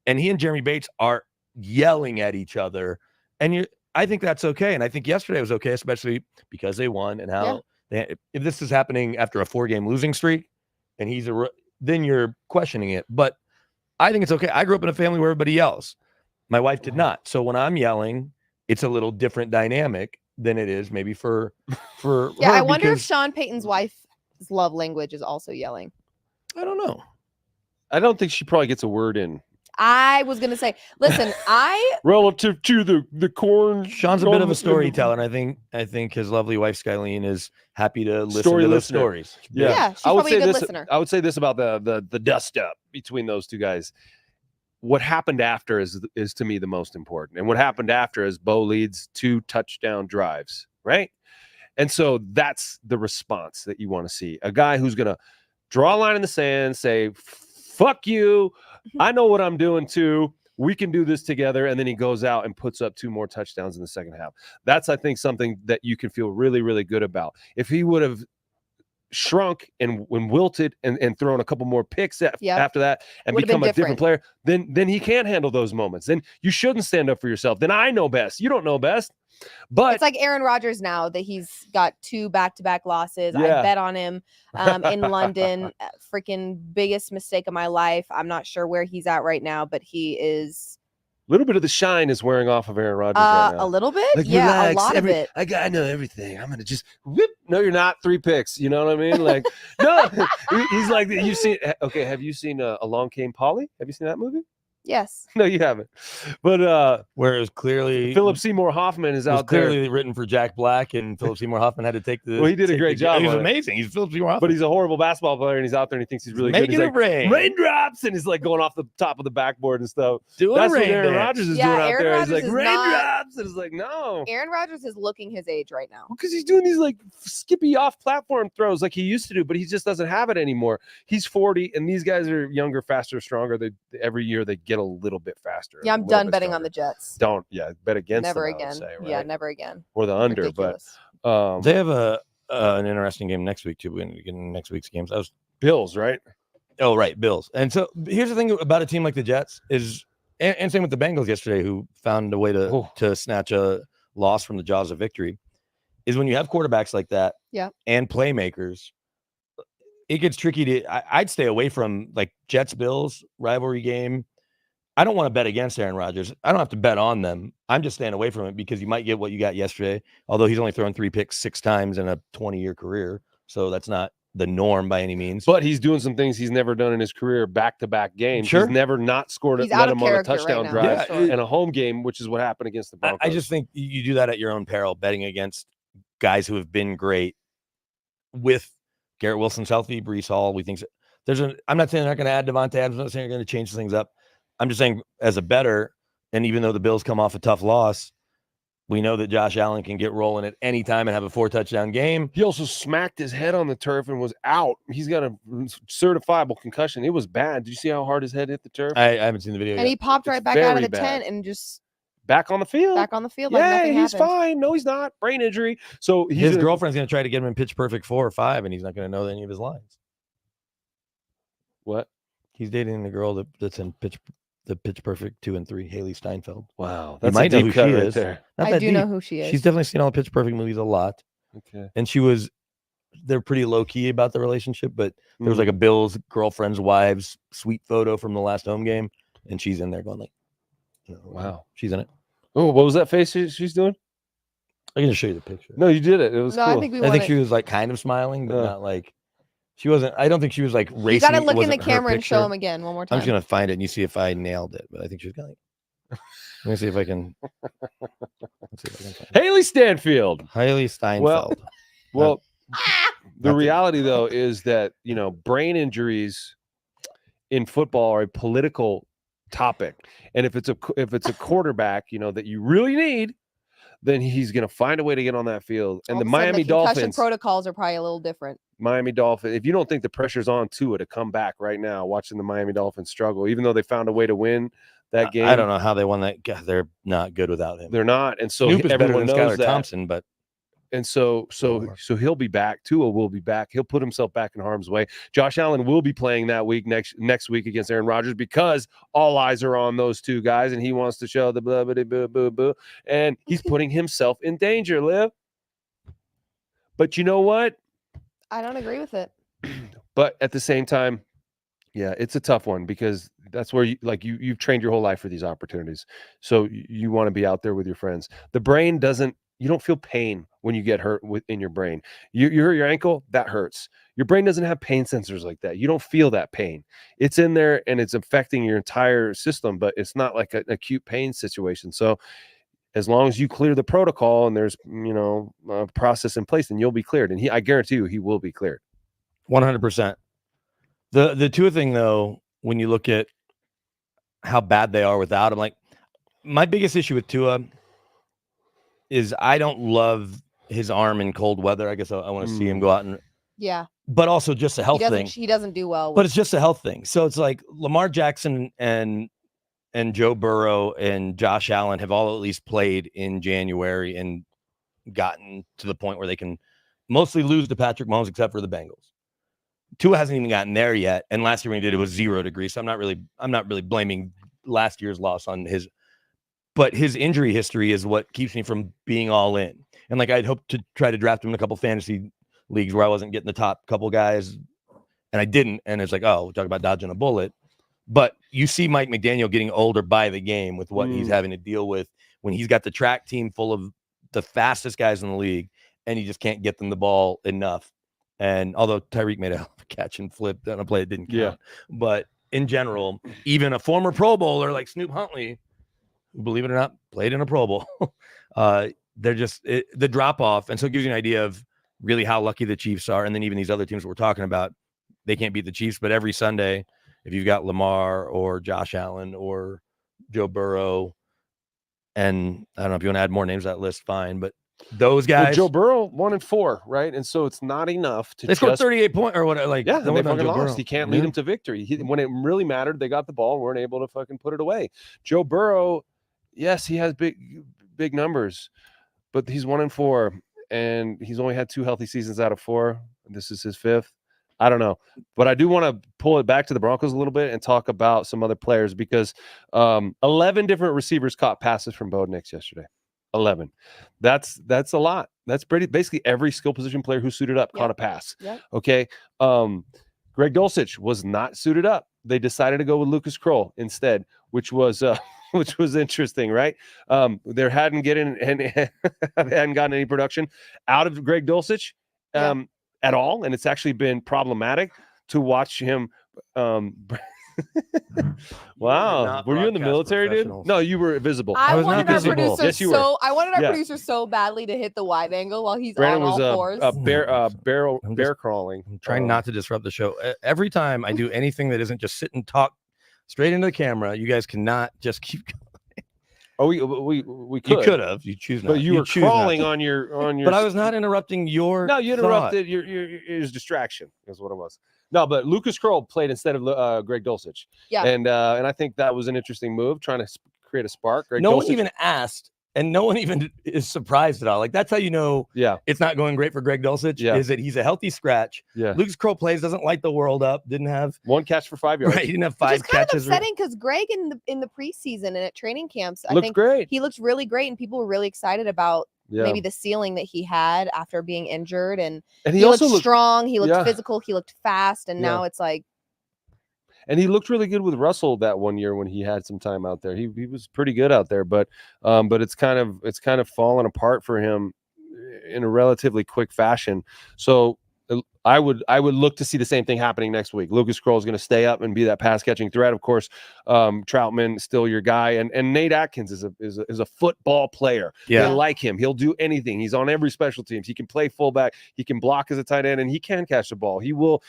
and he and Jeremy Bates are yelling at each other. And I think that's okay, and I think yesterday was okay, especially because they won and how if this is happening after a 4-game losing streak. And then you're questioning it. But I think it's okay. I grew up in a family where everybody yells. My wife did not. So when I'm yelling, it's a little different dynamic than it is maybe for her. I wonder if Sean Payton's wife's love language is also yelling. I don't know. I don't think she probably gets a word in. I was going to say, listen, relative to the corn. Sean's a bit of a storyteller, and I think his lovely wife Skyline is happy to listen to those stories. Yeah, she's probably a good listener. I would say this about the dust up between those two guys. What happened after is to me the most important, and what happened after is Bo leads 2 touchdown drives, right? And so that's the response that you want to see. A guy who's going to draw a line in the sand, say, "Fuck you. I know what I'm doing too. We can do this together." And then he goes out and puts up 2 more touchdowns in the second half. That's, I think, something that you can feel really, really good about. If he would have shrunk and wilted and thrown a couple more picks after that and become a different player, then he can't handle those moments. Then you shouldn't stand up for yourself. Then I know best. You don't know best. But it's like Aaron Rodgers now that he's got 2 back-to-back losses. I bet on him in London. Freaking biggest mistake of my life. I'm not sure where he's at right now, but he is. A little bit of the shine is wearing off of Aaron Rodgers right now. A little bit? Like, relax, a lot of it. I know everything. I'm going to just whip. No, you're not. 3 picks. You know what I mean? Like, no. He's like, you've seen, okay, have you seen Along Came Polly? Have you seen that movie? Yes. No, you haven't. But where it was clearly Philip Seymour Hoffman is out there. Clearly written for Jack Black, and Philip Seymour Hoffman had to take the. Well, he did a great job. He's amazing. He's Philip Seymour Hoffman, but he's a horrible basketball player, and he's out there and he thinks he's really making good. He's it rain. Raindrops, and he's like going off the top of the backboard and stuff. That's what Aaron Rodgers is doing out Aaron there. Rodgers He's like raindrops, and it's like no. Aaron Rodgers is looking his age right now because he's doing these like skippy off-platform throws like he used to do, but he just doesn't have it anymore. He's 40, and these guys are younger, faster, stronger. Every year they get a little bit faster. Yeah, I'm done betting on the Jets. Don't bet against never them, again. Say, right? Yeah, never again. Or the under. Ridiculous. But they have an interesting game next week too. We're going to get into next week's games. Bills, right? Oh, right, Bills. And so here's the thing about a team like the Jets is, and same with the Bengals yesterday, who found a way to snatch a loss from the jaws of victory, is when you have quarterbacks like that, and playmakers, it gets tricky I'd stay away from like Jets Bills rivalry game. I don't want to bet against Aaron Rodgers. I don't have to bet on them. I'm just staying away from it because you might get what you got yesterday, although he's only thrown 3 picks 6 times in a 20-year career. So that's not the norm by any means. But he's doing some things he's never done in his career, back-to-back games. Sure. He's never not scored let him on a touchdown drive in a home game, which is what happened against the Broncos. I just think you do that at your own peril, betting against guys who have been great with Garrett Wilson's healthy, Breece Hall. We think I'm not saying they're not going to add Devontae Adams. I'm not saying they're going to change things up. I'm just saying as a bettor, and even though the Bills come off a tough loss, we know that Josh Allen can get rolling at any time and have a 4-touchdown game. He also smacked his head on the turf and was out. He's got a certifiable concussion. It was bad. Did you see how hard his head hit the turf? I haven't seen the video and yet. He popped right back out of the tent and just back on the field. Back on the field. Yeah, like nothing he's happened. fine. No, he's not. Brain injury. So his girlfriend's going to try to get him in pitch perfect 4 or 5, and he's not going to know any of his lines. What? He's dating the girl that's in the Pitch Perfect 2 and 3, Haley Steinfeld. Wow, You that's might a know deep who cut she right is. there. Not I that do know deep. who she is. She's definitely seen all the Pitch Perfect movies a lot. Okay. And they're pretty low key about the relationship, but there was like a Mm. Bill's girlfriend's wives sweet photo from the last home game, and she's in there going like, wow, she's in it. Oh, what was that face she's doing? I can just show you the picture. No, you did it. It was No, cool. I think she was like kind of smiling, but Yeah. not like she wasn't. I don't think she was like racing. You got to It look in the wasn't her camera and show picture. him again one more I'm time. just gonna find it and you see if I nailed it, but I think she was kind of. Let me see if I can. Let's see if I can find it. Haley Stanfield. Haley Steinfeld. Well, the not the- reality though is that brain injuries in football are a political topic, and if it's a quarterback that you really need, then he's going to find a way to get on that field. And All the of a sudden, Miami concussion Dolphins protocols are probably a little different. Miami Dolphins. If you don't think the pressure's on Tua to come back right now, watching the Miami Dolphins struggle, even though they found a way to win that game, I don't know how they won that. God, they're not good without him. they're not. And so Snoop is better everyone than knows Skylar that. Thompson, but And so he'll be back. Tua will be back. He'll put himself back in harm's way. Josh Allen will be playing that week next week against Aaron Rodgers because all eyes are on those two guys, and he wants to show the blah blah blah blah blah, and he's putting himself in danger, Liv. But you know what? I don't agree with it. But at the same time, yeah, it's a tough one because that's where you've trained your whole life for these opportunities. So you want to be out there with your friends. The brain doesn't. You don't feel pain when you get hurt in your brain. You hurt your ankle, that hurts. Your brain doesn't have pain sensors like that. You don't feel that pain. It's in there and it's affecting your entire system, but it's not like an acute pain situation. So as long as you clear the protocol and there's a process in place, then you'll be cleared. And I guarantee you, he will be cleared. 100%. The Tua thing, though, when you look at how bad they are without him, like my biggest issue with Tua is I don't love his arm in cold weather. I guess I want to see him go out and but also just a health thing. He doesn't do well. But it's just a health thing. So it's like Lamar Jackson and Joe Burrow and Josh Allen have all at least played in January and gotten to the point where they can mostly lose to Patrick Mahomes except for the Bengals. Tua hasn't even gotten there yet. And last year when he did, it was 0 degrees. So I'm not really blaming last year's loss on his. But his injury history is what keeps me from being all in. And like I'd hoped to try to draft him in a couple fantasy leagues where I wasn't getting the top couple guys, and I didn't. And it's like, oh, we'll talk about dodging a bullet. But you see Mike McDaniel getting older by the game with what he's having to deal with when he's got the track team full of the fastest guys in the league, and he just can't get them the ball enough. And although Tyreek made a catch and flip on a play, it didn't count. Yeah. But in general, even a former Pro Bowler like Snoop Huntley, believe it or not, played in a Pro Bowl. They're just the drop off. And so it gives you an idea of really how lucky the Chiefs are. And then even these other teams that we're talking about, they can't beat the Chiefs. But every Sunday, if you've got Lamar or Josh Allen or Joe Burrow, and I don't know if you want to add more names to that list, fine. But those guys, Well, Joe Burrow 1-4, right? And so it's not enough to. They scored 38 points or what? Like, yeah, they fucking lost. Burrow. He can't lead them to victory. When it really mattered, they got the ball, weren't able to fucking put it away. Joe Burrow, yes, he has big numbers, but he's 1-4, and he's only had 2 healthy seasons out of 4. This is his 5th. I don't know, but I do want to pull it back to the Broncos a little bit and talk about some other players because 11 different receivers caught passes from Bo Nix yesterday. 11. That's a lot. That's basically every skill position player who suited up caught a pass. Yep. Okay. Greg Dulcich was not suited up. They decided to go with Lucas Kroll instead, which was interesting, right? They hadn't gotten any production out of Greg Dulcich at all, and it's actually been problematic to watch him. Wow, were you in the military, dude? No, you were visible. I was wanted not our visible. producer Yes, you were. I wanted our producer so badly to hit the wide angle while he's Brandon on was all fours. bear crawling. I'm trying not to disrupt the show. Every time I do anything that isn't just sit and talk straight into the camera, you guys cannot just keep going. Oh, we could. You could have. You choose not. But you were crawling on your. But I was not interrupting your. No, you interrupted. It was distraction. Is what it was. No, but Lucas Kroll played instead of Greg Dulcich. Yeah. And I think that was an interesting move, trying to create a spark. No one even asked and no one even is surprised at all. Like, that's how you know it's not going great for Greg Dulcich, is that he's a healthy scratch. Yeah. Lucas Kroll plays, doesn't light the world up, didn't have 1 catch for 5 yards. Right, he didn't have 5 Which is kind catches. of upsetting because Greg in the preseason and at training camps, I Looks think great. he looked really great, and people were really excited about Yeah. maybe the ceiling that he had after being injured. And he he also looked strong, he looked Yeah. physical, he looked fast, and Yeah. now it's like, And he looked really good with Russell that one year when he had some time out there. He was pretty good out there, but it's kind of fallen apart for him in a relatively quick fashion. So I would look to see the same thing happening next week. Lucas Kroll is going to stay up and be that pass catching threat. Of course, Troutman still your guy, and Nate Atkins is a football player. Yeah. I like him. He'll do anything. He's on every special teams. He can play fullback. He can block as a tight end, and he can catch the ball. He will,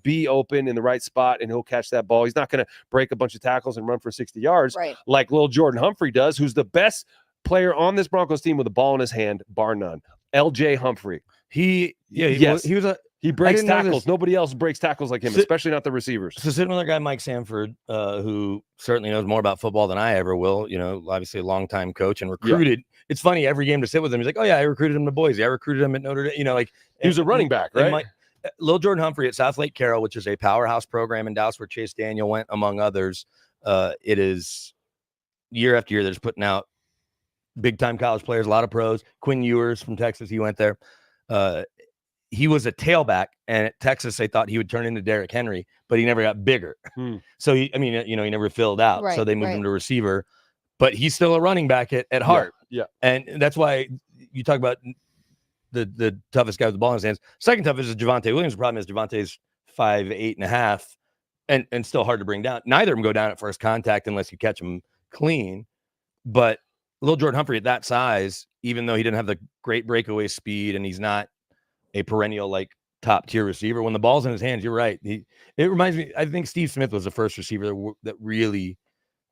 be open in the right spot, and he'll catch that ball. He's not going to break a bunch of tackles and run for 60 yards like little Jordan Humphrey does, who's the best player on this Broncos team with a ball in his hand, bar none. LJ Humphrey. He breaks tackles. Nobody else breaks tackles like him, especially not the receivers. So sitting with our guy Mike Sanford, who certainly knows more about football than I ever will, obviously a longtime coach and recruited. Yeah. It's funny, every game to sit with him, he's like, oh yeah, I recruited him to Boise. I recruited him at Notre Dame. He was a running back, right? Little Jordan Humphrey at South Lake Carroll, which is a powerhouse program in Dallas where Chase Daniel went, among others. It is year after year, they're just putting out big time college players, a lot of pros. Quinn Ewers from Texas, he went there. He was a tailback, and at Texas, they thought he would turn into Derrick Henry, but he never got bigger. So he never filled out. So they moved him to receiver, but he's still a running back at heart. Yeah. And that's why you talk about the toughest guy with the ball in his hands. Second toughest is Javonte Williams. The problem is Javonte's 5'8.5", and still hard to bring down. Neither of them go down at first contact unless you catch them clean. But little Jordan Humphrey at that size, even though he didn't have the great breakaway speed and he's not a perennial like top tier receiver, when the ball's in his hands, you're right. It reminds me, I think Steve Smith was the first receiver that really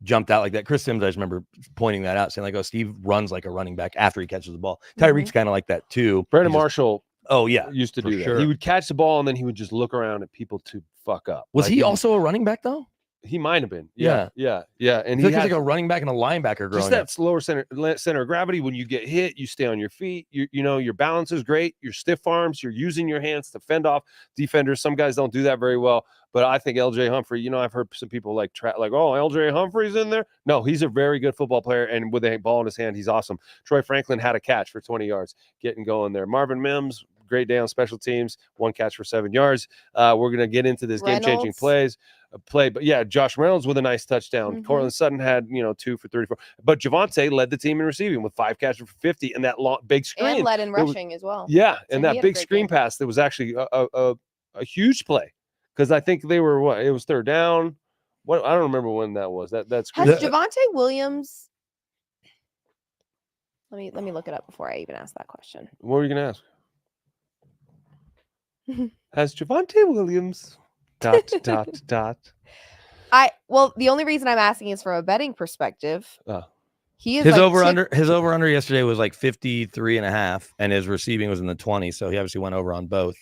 jumped out like that. Chris Sims, I just remember pointing that out, saying like, oh, Steve runs like a running back after he catches the ball. Tyreek's kind of like that too. Brandon Marshall used to do that. Sure. He would catch the ball and then he would just look around at people to fuck up. Was he also a running back though? He might have been. Yeah. And he was like a running back and a linebacker growing just that slower center of gravity. When you get hit, you stay on your feet. Your balance is great. Your stiff arms. You're using your hands to fend off defenders. Some guys don't do that very well. But I think LJ Humphrey, I've heard some people oh, LJ Humphrey's in there. No, he's a very good football player. And with a ball in his hand, he's awesome. Troy Franklin had a catch for 20 yards, getting going there. Marvin Mims, great day on special teams, 1 catch for 7 yards. We're going to get into this game-changing play. But yeah, Josh Reynolds with a nice touchdown. Cortland Sutton had, 2 for 34. But Javonte led the team in receiving with 5 catches for 50 and that long, big screen. And led in rushing as well. Yeah, and that big screen pass that was actually a huge play. Because I think they were it was third down. I don't remember when that was. That's has Javonte Williams. Let me look it up before I even ask that question. What were you gonna ask? Has Javonte Williams ... The only reason I'm asking is from a betting perspective. He is his over under yesterday was like 53.5, and his receiving was in the 20s. So he obviously went over on both.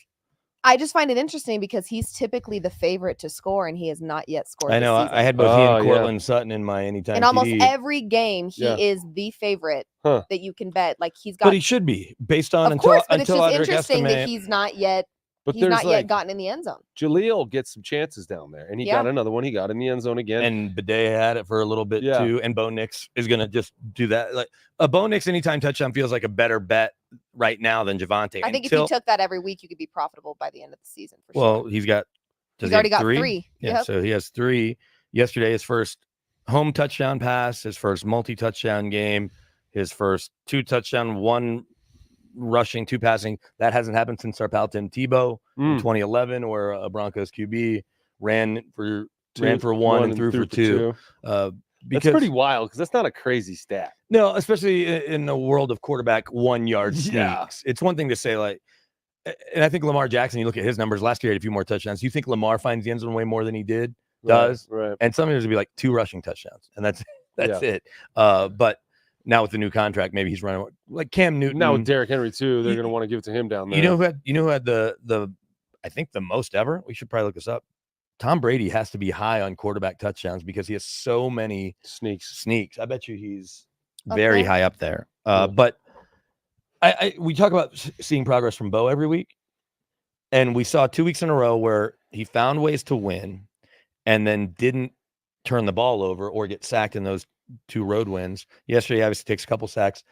I just find it interesting because he's typically the favorite to score, and he has not yet scored. I know. I had both he and Cortland Sutton in my anytime. In almost every game, he is the favorite that you can bet. Like he's got. But he should be based on of course, but it's just interesting that he's not yet. But he's not yet gotten in the end zone. Jaleel gets some chances down there, and he got another one. He got in the end zone again. And Bidet had it for a little bit too. And Bo Nix is going to just do that. Like a Bo Nix anytime touchdown feels like a better bet right now than Javonte. I think if you took that every week, you could be profitable by the end of the season. For sure. Well, he's already got 3. Yeah, so he has 3. Yesterday, his first home touchdown pass, his first multi-touchdown game, his first 2 touchdown, 1 rushing, 2 passing. That hasn't happened since our pal Tim Tebow in 2011, where a Broncos QB ran for 1 and threw for 2. That's pretty wild because that's not a crazy stat. No, especially in the world of quarterback 1-yard sneaks. It's one thing to say like, and I think Lamar Jackson, you look at his numbers last year, he had a few more touchdowns. You think Lamar finds the end zone way more than he does? Right. And some years would be like 2 rushing touchdowns, and that's it. But now with the new contract, maybe he's running like Cam Newton. Now with Derrick Henry too, they're going to want to give it to him down there. You know who had the I think the most ever? We should probably look this up. Tom Brady has to be high on quarterback touchdowns because he has so many sneaks. I bet you very high up there. But we talk about seeing progress from Bo every week, and we saw 2 weeks in a row where he found ways to win and then didn't turn the ball over or get sacked in those 2 road wins. Yesterday, obviously takes a couple sacks.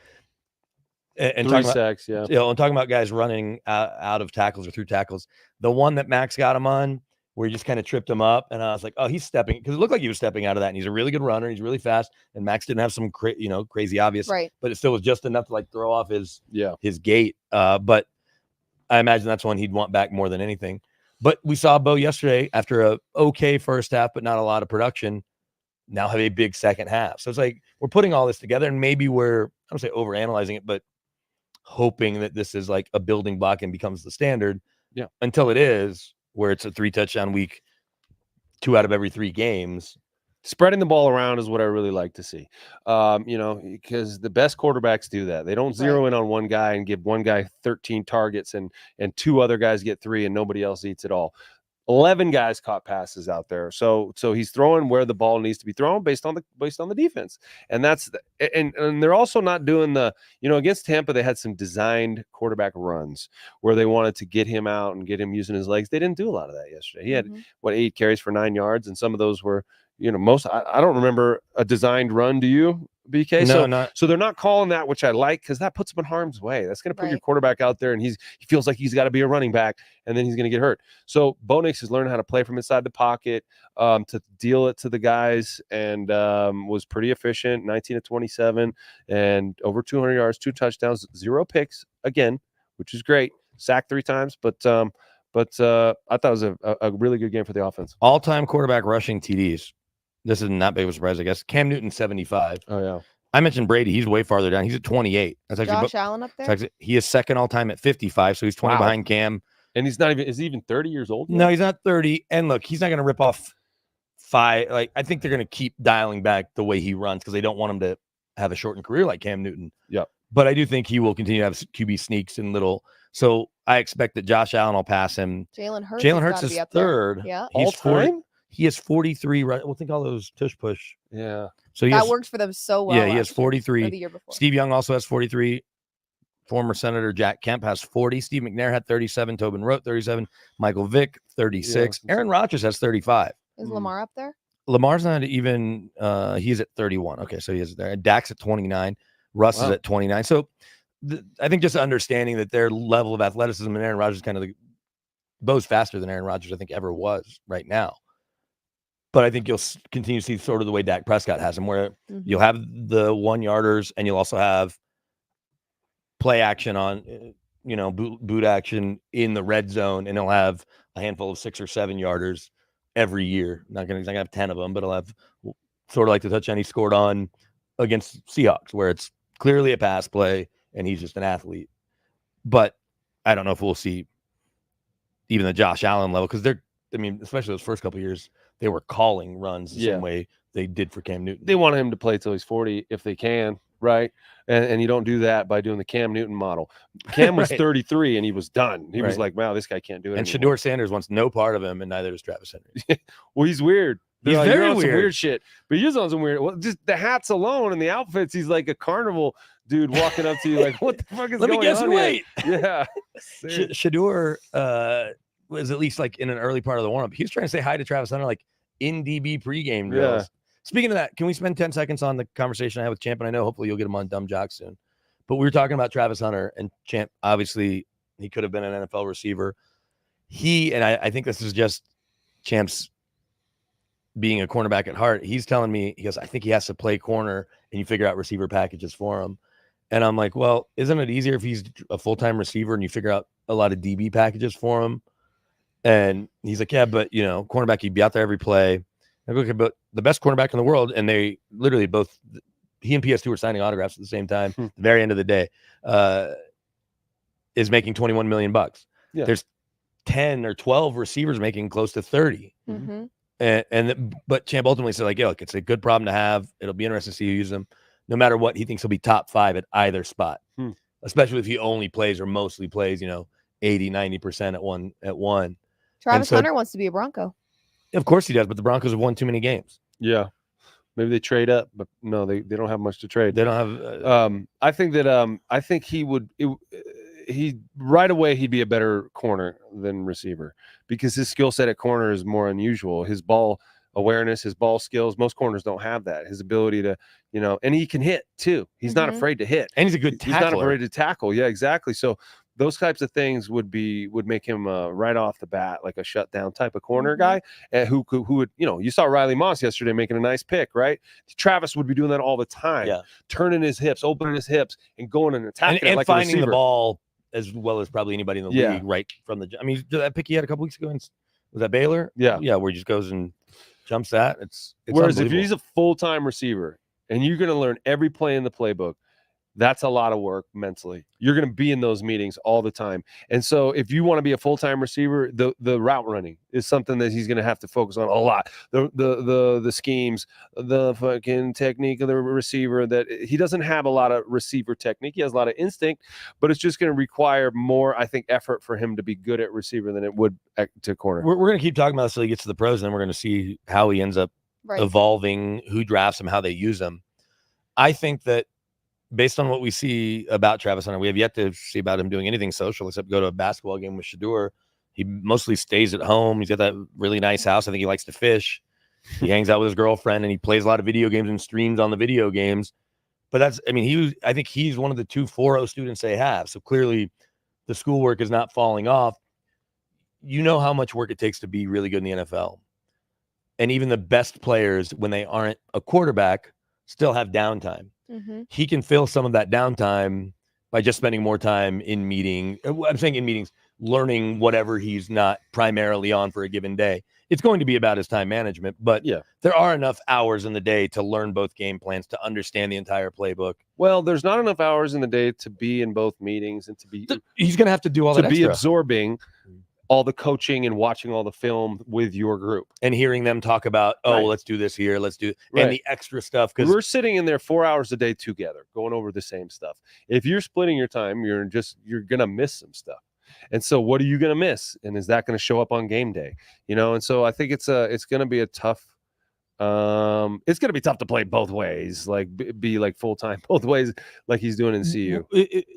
And 3 sacks, yeah. And talking about guys running out of tackles or through tackles, the one that Max got him on, where he just kind of tripped him up, and I was like, oh, he's stepping, because it looked like he was stepping out of that, and he's a really good runner, he's really fast, and Max didn't have some crazy obvious, right, but it still was just enough to like throw off his gait. But I imagine that's one he'd want back more than anything. But we saw Bo yesterday after a okay first half, but not a lot of production, now have a big second half. So it's like we're putting all this together, and maybe we're, I don't say overanalyzing it, but hoping that this is like a building block and becomes the standard. Yeah. Until it is, where it's a 3-touchdown week, 2 out of every 3 games. Spreading the ball around is what I really like to see. Because the best quarterbacks do that. They don't zero in on one guy and give one guy 13 targets and 2 other guys get 3 and nobody else eats it all. 11 guys caught passes out there. So he's throwing where the ball needs to be thrown based on the defense. And that's and they're also not doing against Tampa, they had some designed quarterback runs where they wanted to get him out and get him using his legs. They didn't do a lot of that yesterday. He had 8 carries for 9 yards, and some of those were, most, I don't remember a designed run. Do you, BK? No, so they're not calling that, which I like, because that puts him in harm's way. That's going to put your quarterback out there, and he feels like he's got to be a running back, and then he's going to get hurt. So Bo Nix has learned how to play from inside the pocket, to deal it to the guys, and was pretty efficient, 19 of 27, and over 200 yards, 2 touchdowns, 0 picks again, which is great. Sacked 3 times, but I thought it was a really good game for the offense. All-time quarterback rushing TDs. This is not big of a surprise, I guess. Cam Newton, 75. Oh, yeah. I mentioned Brady. He's way farther down. He's at 28. That's actually Josh Allen up there? Actually, he is second all-time at 55, so he's 20 behind Cam. And he's not even – is he even 30 years old yet? No, he's not 30. And look, he's not going to rip off 5. Like, I think they're going to keep dialing back the way he runs because they don't want him to have a shortened career like Cam Newton. Yeah. But I do think he will continue to have QB sneaks and little – so I expect that Josh Allen will pass him. Jalen Hurts is third. Yeah. He's all-time? He has 43. Right. We'll think all those tush push. Yeah. So that worked for them so well. Yeah, he has 43. The year before. Steve Young also has 43. Former Senator Jack Kemp has 40. Steve McNair had 37. Tobin Rote 37. Michael Vick 36. Yeah, Aaron Rodgers has 35. Is Lamar up there? Lamar's not even. He's at 31. Okay, so he is there. Dak's at 29. Russ is at 29. So I think just understanding that their level of athleticism and Aaron Rodgers kind of Bo's faster than Aaron Rodgers I think ever was right now. But I think you'll continue to see sort of the way Dak Prescott has him, where you'll have the 1-yarders and you'll also have play action on, boot action in the red zone, and he'll have a handful of 6 or 7-yarders every year. He's not gonna have 10 of them, but he'll have sort of like the touchdown he scored on against Seahawks, where it's clearly a pass play and he's just an athlete. But I don't know if we'll see even the Josh Allen level, because especially those first couple of years, they were calling runs the same way they did for Cam Newton. They want him to play till he's 40 if they can, right? And you don't do that by doing the Cam Newton model. Cam was 33 and he was done. He was like, wow, this guy can't do it And anymore. Shedeur Sanders wants no part of him, and neither does Travis Henry. Well, he's weird. He's like, very you're on weird. Some weird shit. But he's on some weird. Well, just the hats alone and the outfits, he's like a carnival dude walking up to you like, what the fuck is Let going me guess on your here? weight. Yeah. Shedeur was at least like in an early part of the warm-up. He was trying to say hi to Travis Hunter like in DB pregame drills. Yeah. Speaking of that, can we spend 10 seconds on the conversation I had with Champ? And I know hopefully you'll get him on Dumb Jock soon. But we were talking about Travis Hunter, and Champ, obviously, he could have been an NFL receiver. I think this is just Champ's being a cornerback at heart. He's telling me, he goes, I think he has to play corner, and you figure out receiver packages for him. And I'm like, well, isn't it easier if he's a full-time receiver and you figure out a lot of DB packages for him? And he's like, yeah, but, cornerback, he'd be out there every play. I go, okay, but the best cornerback in the world, and they literally both, he and PS2 were signing autographs at the same time, at the very end of the day, is making $21 million. Yeah. There's 10 or 12 receivers making close to 30. But Champ ultimately said, like, look, it's a good problem to have. It'll be interesting to see who uses them. No matter what, he thinks he'll be top 5 at either spot, especially if he only plays or mostly plays, 80, 90% at one. Travis Hunter wants to be a Bronco. Of course he does, but the Broncos have won too many games. Yeah. Maybe they trade up, but no, they don't have much to trade. They don't have. I think that I think he would. He right away he'd be a better corner than receiver because his skill set at corner is more unusual. His ball awareness, his ball skills. Most corners don't have that. His ability to, and he can hit too. He's not afraid to hit, and he's a good tackler. He's not afraid to tackle. Yeah, exactly. So those types of things would make him right off the bat like a shutdown type of corner guy, and who would you saw Riley Moss yesterday making a nice pick, right? Travis would be doing that all the time, turning his hips, opening his hips, and going and attacking and like finding a the ball as well as probably anybody in the league right from the. I mean, that pick he had a couple weeks ago, was that Baylor? Yeah, where he just goes and jumps that. It's whereas if he's a full-time receiver and you're going to learn every play in the playbook, that's a lot of work mentally. You're going to be in those meetings all the time. And so if you want to be a full-time receiver, the route running is something that he's going to have to focus on a lot. The schemes, the fucking technique of the receiver, that he doesn't have a lot of receiver technique. He has a lot of instinct, but it's just going to require more, I think, effort for him to be good at receiver than it would to corner. We're going to keep talking about this until he gets to the pros, and then we're going to see how he ends up evolving, who drafts him, how they use him. I think that based on what we see about Travis Hunter, we have yet to see about him doing anything social except go to a basketball game with Shedeur. He mostly stays at home. He's got that really nice house. I think he likes to fish. He hangs out with his girlfriend, and he plays a lot of video games and streams on the video games. But I think he's one of the 2 4.0 students they have. So clearly the schoolwork is not falling off. You know how much work it takes to be really good in the NFL. And even the best players, when they aren't a quarterback, still have downtime. He can fill some of that downtime by just spending more time in meetings, learning whatever he's not primarily on for a given day. It's going to be about his time management, but there are enough hours in the day to learn both game plans, to understand the entire playbook. Well, there's not enough hours in the day to be in both meetings and to be. He's going to have to do all that to be absorbing all the coaching and watching all the film with your group and hearing them talk about, well, let's do this here. Let's do and the extra stuff. Because we're sitting in there 4 hours a day together, going over the same stuff. If you're splitting your time, you're going to miss some stuff. And so what are you going to miss? And is that going to show up on game day? And so I think it's going to be a tough, it's going to be tough to play both ways, like be like full-time both ways, like he's doing in CU.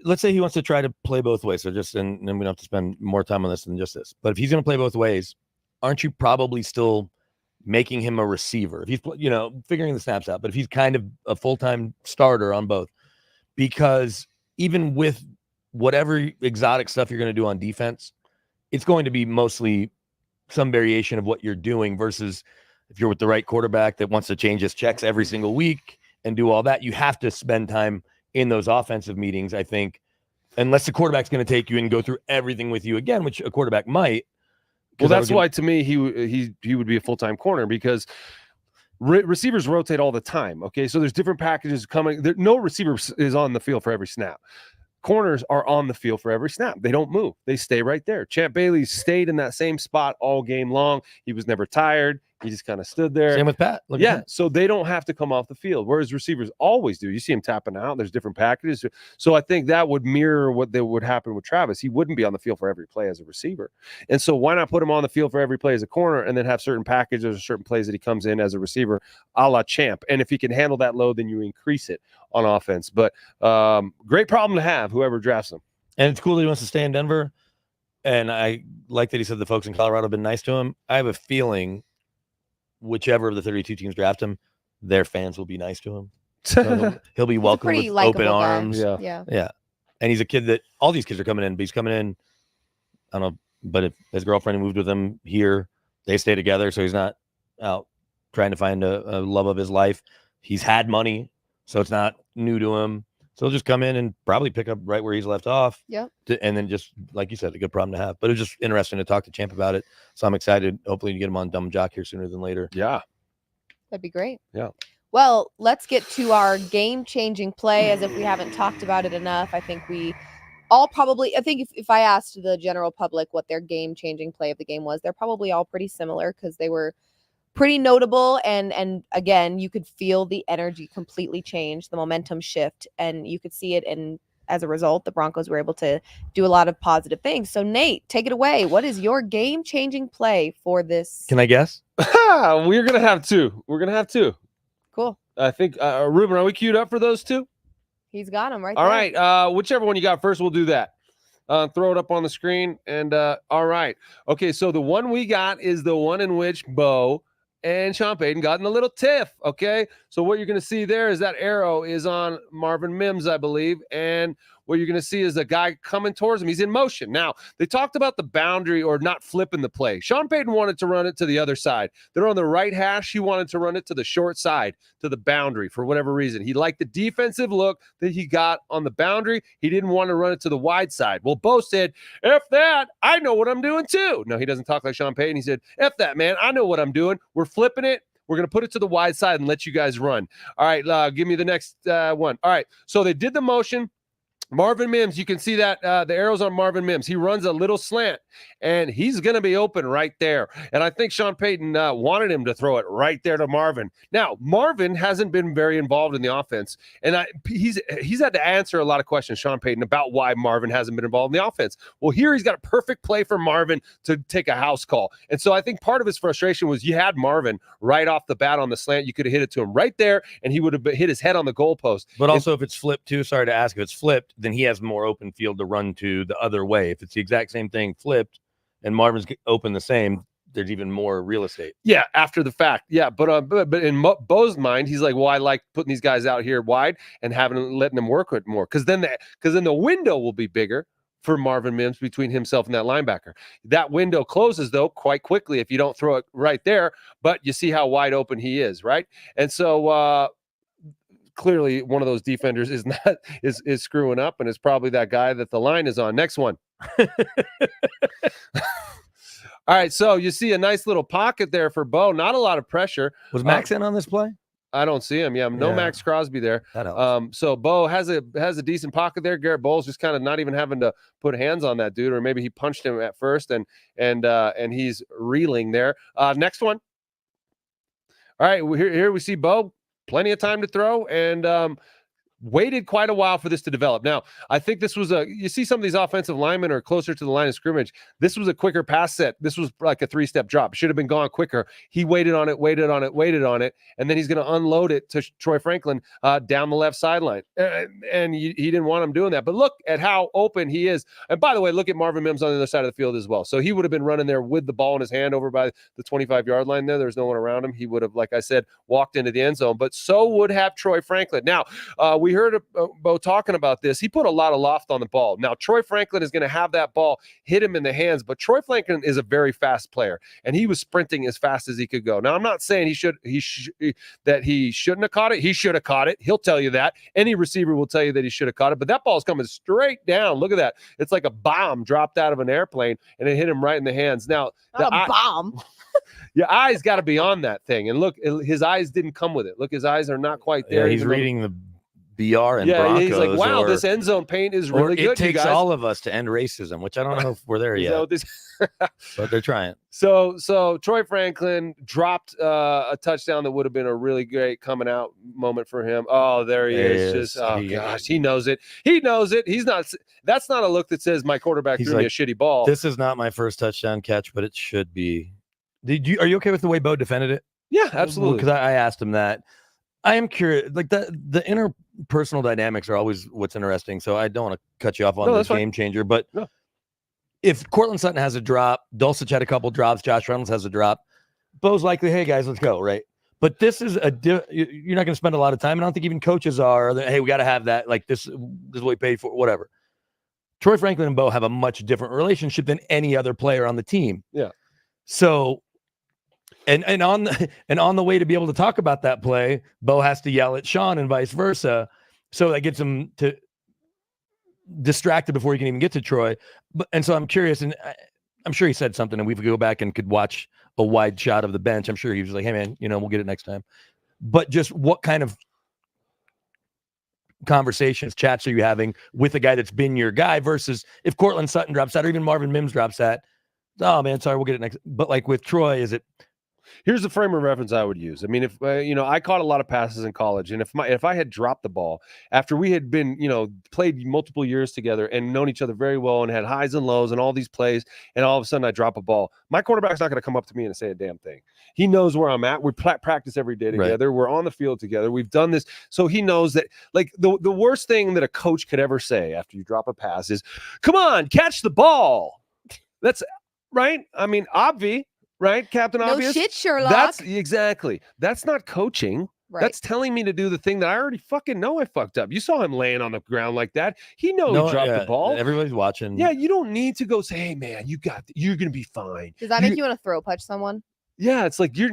Let's say he wants to try to play both ways. So and then we don't have to spend more time on this than just this. But if he's going to play both ways, aren't you probably still making him a receiver? If he's, figuring the snaps out, but if he's kind of a full-time starter on both, because even with whatever exotic stuff you're going to do on defense, it's going to be mostly some variation of what you're doing versus if you're with the right quarterback that wants to change his checks every single week and do all that, you have to spend time in those offensive meetings, I think, unless the quarterback's going to take you and go through everything with you again, which a quarterback might. Well, that's why to me he would be a full-time corner because receivers rotate all the time. Okay, so there's different packages coming. No receiver is on the field for every snap. Corners are on the field for every snap. They don't move. They stay right there. Champ Bailey stayed in that same spot all game long. He was never tired. He just kind of stood there. Same with Pat. So they don't have to come off the field, whereas receivers always do. You see him tapping out. There's different packages. So I think that would mirror what would happen with Travis. He wouldn't be on the field for every play as a receiver. And so why not put him on the field for every play as a corner and then have certain packages or certain plays that he comes in as a receiver a la Champ? And if he can handle that load, then you increase it on offense. But great problem to have, whoever drafts him. And it's cool that he wants to stay in Denver. And I like that he said the folks in Colorado have been nice to him. I have a feeling whichever of the 32 teams draft him, their fans will be nice to him. So he'll be welcomed with open arms. Yeah. And he's a kid that all these kids are coming in, but he's coming in, I don't know, but if his girlfriend moved with him here, they stay together. So he's not out trying to find a love of his life. He's had money, so it's not new to him. So he'll just come in and probably pick up right where he's left off. And then just, like you said, a good problem to have. But it was just interesting to talk to Champ about it. So I'm excited, hopefully, to get him on Dumb Jock here sooner than later. Yeah. That'd be great. Yeah. Well, let's get to our game-changing play, as if we haven't talked about it enough. I think we all probably, if I asked the general public what their game-changing play of the game was, they're probably all pretty similar because they were pretty notable. And again, you could feel the energy completely change, the momentum shift, and you could see it. And as a result, the Broncos were able to do a lot of positive things. So Nate, take it away. What is your game-changing play for this? Can I guess? We're going to have two. Cool. I think, Ruben, are we queued up for those two? He's got him right All there. right. Whichever one you got first, we'll do that. Throw it up on the screen. And all right. Okay, so the one we got is the one in which Bo and Sean Payton got in a little tiff. Okay, so what you're going to see there is that arrow is on Marvin Mims, I believe. And what you're going to see is a guy coming towards him. He's in motion. Now, they talked about the boundary or not flipping the play. Sean Payton wanted to run it to the other side. They're on the right hash. He wanted to run it to the short side, to the boundary for whatever reason. He liked the defensive look that he got on the boundary. He didn't want to run it to the wide side. Well, Bo said, F that, I know what I'm doing too. No, he doesn't talk like Sean Payton. He said, F that, man, I know what I'm doing. We're flipping it. We're going to put it to the wide side and let you guys run. All right, give me the next one. All right, so they did the motion. Marvin Mims, you can see that the arrows on Marvin Mims. He runs a little slant, and he's going to be open right there. And I think Sean Payton wanted him to throw it right there to Marvin. Now, Marvin hasn't been very involved in the offense, and he's had to answer a lot of questions, Sean Payton, about why Marvin hasn't been involved in the offense. Well, here he's got a perfect play for Marvin to take a house call. And so I think part of his frustration was you had Marvin right off the bat on the slant. You could have hit it to him right there, and he would have hit his head on the goalpost. But also, if it's flipped too, sorry to ask, if it's flipped, then he has more open field to run to the other way. If it's the exact same thing flipped and Marvin's open the same, there's even more real estate. Yeah, after the fact. Yeah, but in Bo's mind, he's like, well, I like putting these guys out here wide and letting them work with more because then the window will be bigger for Marvin Mims between himself and that linebacker. That window closes, though, quite quickly if you don't throw it right there, but you see how wide open he is, right? And so clearly one of those defenders is screwing up, and it's probably that guy that the line is on. Next one. All right, so you see a nice little pocket there for Bo. Not a lot of pressure. Was Max in on this play? I don't see him. Yeah, no Max Crosby there. That helps. So Bo has a decent pocket there. Garrett Bowles just kind of not even having to put hands on that dude, or maybe he punched him at first, and he's reeling there. Next one. All right, here we see Bo. Plenty of time to throw, and waited quite a while for this to develop. Now, I think this was you see some of these offensive linemen are closer to the line of scrimmage. This was a quicker pass set. This was like a 3-step drop. Should have been gone quicker. He waited on it, and then he's going to unload it to Troy Franklin down the left sideline. And he didn't want him doing that. But look at how open he is. And by the way, look at Marvin Mims on the other side of the field as well. So he would have been running there with the ball in his hand over by the 25-yard line there. There's no one around him. He would have, like I said, walked into the end zone. But so would have Troy Franklin. Now, we heard Bo talking about this. He put a lot of loft on the ball. Now, Troy Franklin is going to have that ball hit him in the hands, but Troy Franklin is a very fast player, and he was sprinting as fast as he could go. Now, I'm not saying he shouldn't have caught it. He should have caught it. He'll tell you that. Any receiver will tell you that he should have caught it, but that ball is coming straight down. Look at that. It's like a bomb dropped out of an airplane, and it hit him right in the hands. Now, bomb. Your eyes got to be on that thing. And look, his eyes didn't come with it. Look, his eyes are not quite there. Yeah, he's reading the BR and Broncos. He's like, wow, this end zone paint is really good. It takes all of us to end racism, which I don't know if we're there yet. But they're trying. So Troy Franklin dropped a touchdown that would have been a really great coming out moment for him. Oh, there he is. Gosh, he knows it. He knows it. That's not a look that says my quarterback threw me a shitty ball. This is not my first touchdown catch, but it should be. Are you okay with the way Bo defended it? Yeah, absolutely. Because I asked him that. I am curious. Like the interpersonal dynamics are always what's interesting. So I don't want to cut you off on this game changer. But if Cortland Sutton has a drop, Dulcich had a couple drops, Josh Reynolds has a drop, Bo's likely, hey guys, let's go, right? But this is you're not going to spend a lot of time. And I don't think even coaches are. Hey, we got to have that. Like this is what we paid for. Whatever. Troy Franklin and Bo have a much different relationship than any other player on the team. Yeah. So. And on the way to be able to talk about that play, Bo has to yell at Sean and vice versa. So that gets him to distracted before he can even get to Troy. And so I'm curious, and I'm sure he said something, and we could go back and could watch a wide shot of the bench. I'm sure he was like, hey man, we'll get it next time. But just what kind of conversations, chats are you having with a guy that's been your guy versus if Cortland Sutton drops that or even Marvin Mims drops that? Oh man, sorry, we'll get it next. But like with Troy, is it Here's the frame of reference I would use. I mean, if I caught a lot of passes in college, and if I had dropped the ball after we had been, played multiple years together and known each other very well and had highs and lows and all these plays, and all of a sudden I drop a ball, my quarterback's not going to come up to me and say a damn thing. He knows where I'm at. We practice every day together. Right. We're on the field together. We've done this, so he knows that. Like the worst thing that a coach could ever say after you drop a pass is, "Come on, catch the ball." That's right. I mean, obvi. Right, Captain Obvious? No shit, Sherlock. That's not coaching. Right. That's telling me to do the thing that I already fucking know I fucked up. You saw him laying on the ground like that. He knows he dropped the ball. Everybody's watching. Yeah, you don't need to go say, "Hey, man, you're going to be fine." Does that make you want to throw punch someone? Yeah, it's like you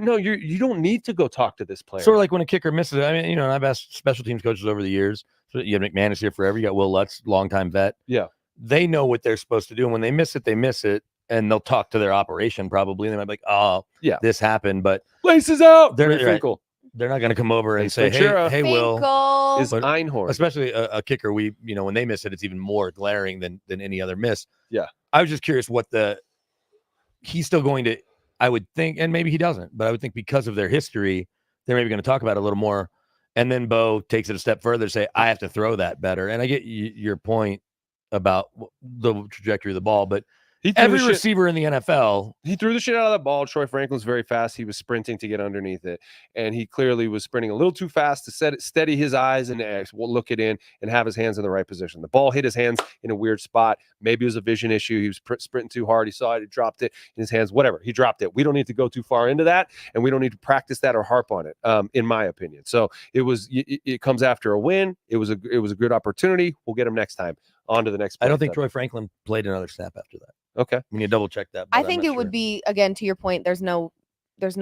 don't need to go talk to this player. Sort of like when a kicker misses. I mean, and I've asked special teams coaches over the years. So you have McManus here forever. You got Will Lutz, longtime vet. Yeah. They know what they're supposed to do. And when they miss it, they miss it. And they'll talk to their operation probably. And they might be like, "Oh, yeah, this happened." But laces out. They're not going to come over and say, "Hey, Will." Is Einhorn. Especially a kicker. When they miss it, it's even more glaring than any other miss. Yeah. I was just curious he's still going to, I would think, and maybe he doesn't, but I would think because of their history, they're maybe going to talk about it a little more. And then Bo takes it a step further, say, "I have to throw that better." And I get your point about the trajectory of the ball, but every receiver in the NFL, he threw the shit out of that ball. Troy Franklin's very fast. He was sprinting to get underneath it, and he clearly was sprinting a little too fast to steady his eyes and look it in and have his hands in the right position. The ball hit his hands in a weird spot. Maybe it was a vision issue. He was sprinting too hard. He saw it. He dropped it in his hands. Whatever. He dropped it. We don't need to go too far into that, and we don't need to practice that or harp on it, in my opinion. So it comes after a win. It was a good opportunity. We'll get him next time. On to the next play. I don't think Troy Franklin played another snap after that. Okay. We need to double check that. I think it would be, again, to your point, there's no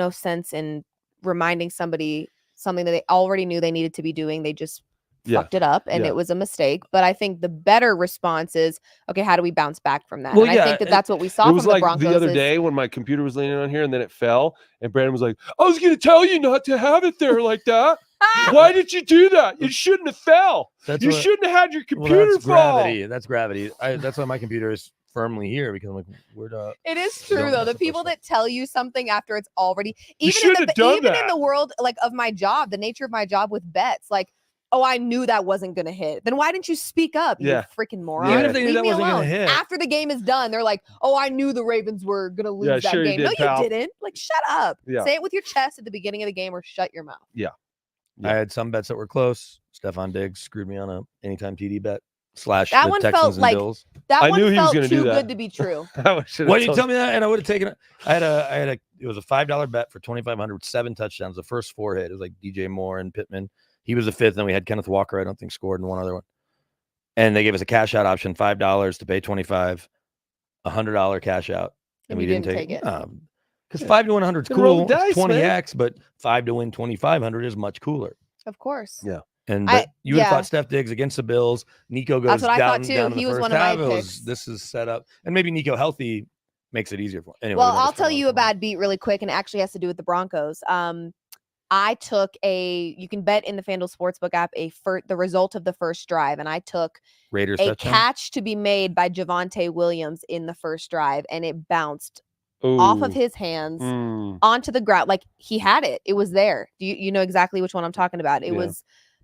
sense in reminding somebody something that they already knew they needed to be doing. They just fucked it up and it was a mistake. But I think the better response is, okay, how do we bounce back from that? Well, and I think that's what we saw from the Broncos. The other day when my computer was leaning on here and then it fell and Brandon was like, "I was going to tell you not to have it there like that. Why did you do that? You shouldn't have fell. Shouldn't have had your computer fall." That's gravity. That's why my computer is firmly here, because I'm like, it is true though. The people that tell you something after it's already, in the world like of my job, the nature of my job with bets, like, "Oh, I knew that wasn't going to hit." Then why didn't you speak up? You freaking moron. Even if they knew that wasn't going to hit. After the game is done, they're like, "Oh, I knew the Ravens were going to lose that game." No, you didn't. Like, shut up. Say it with your chest at the beginning of the game or shut your mouth. Yeah. I had some bets that were close. Stephon Diggs screwed me on a anytime TD bet / that the one Texans felt and like Bills. That I one knew he was felt gonna too do that. good to be true. Why did you tell me that? And I would have taken it. It was a $5 bet for 2,500, 7 touchdowns. The first 4 hit. It was like DJ Moore and Pittman. He was the 5th. And then we had Kenneth Walker, I don't think, scored, and one other one. And they gave us a cash out option, $5 to pay $25, $100 cash out. And we didn't take it. Because 5 to win 100 is cool. It's 20x, but 5 to win 2,500 is much cooler. Of course. Yeah. And you would have thought Steph Diggs against the Bills. Nico goes down. That's what I thought too. He was one of my picks. This is set up. And maybe Nico healthy makes it easier for him. Anyway, well, I'll tell you a bad beat really quick, and it actually has to do with the Broncos. I took you can bet in the FanDuel Sportsbook app the result of the first drive, and I took Raiders a catch to be made by Javonte Williams in the first drive, and it bounced off of his hands onto the ground. Like, he had it. It was there. Do you know exactly which one I'm talking about? It was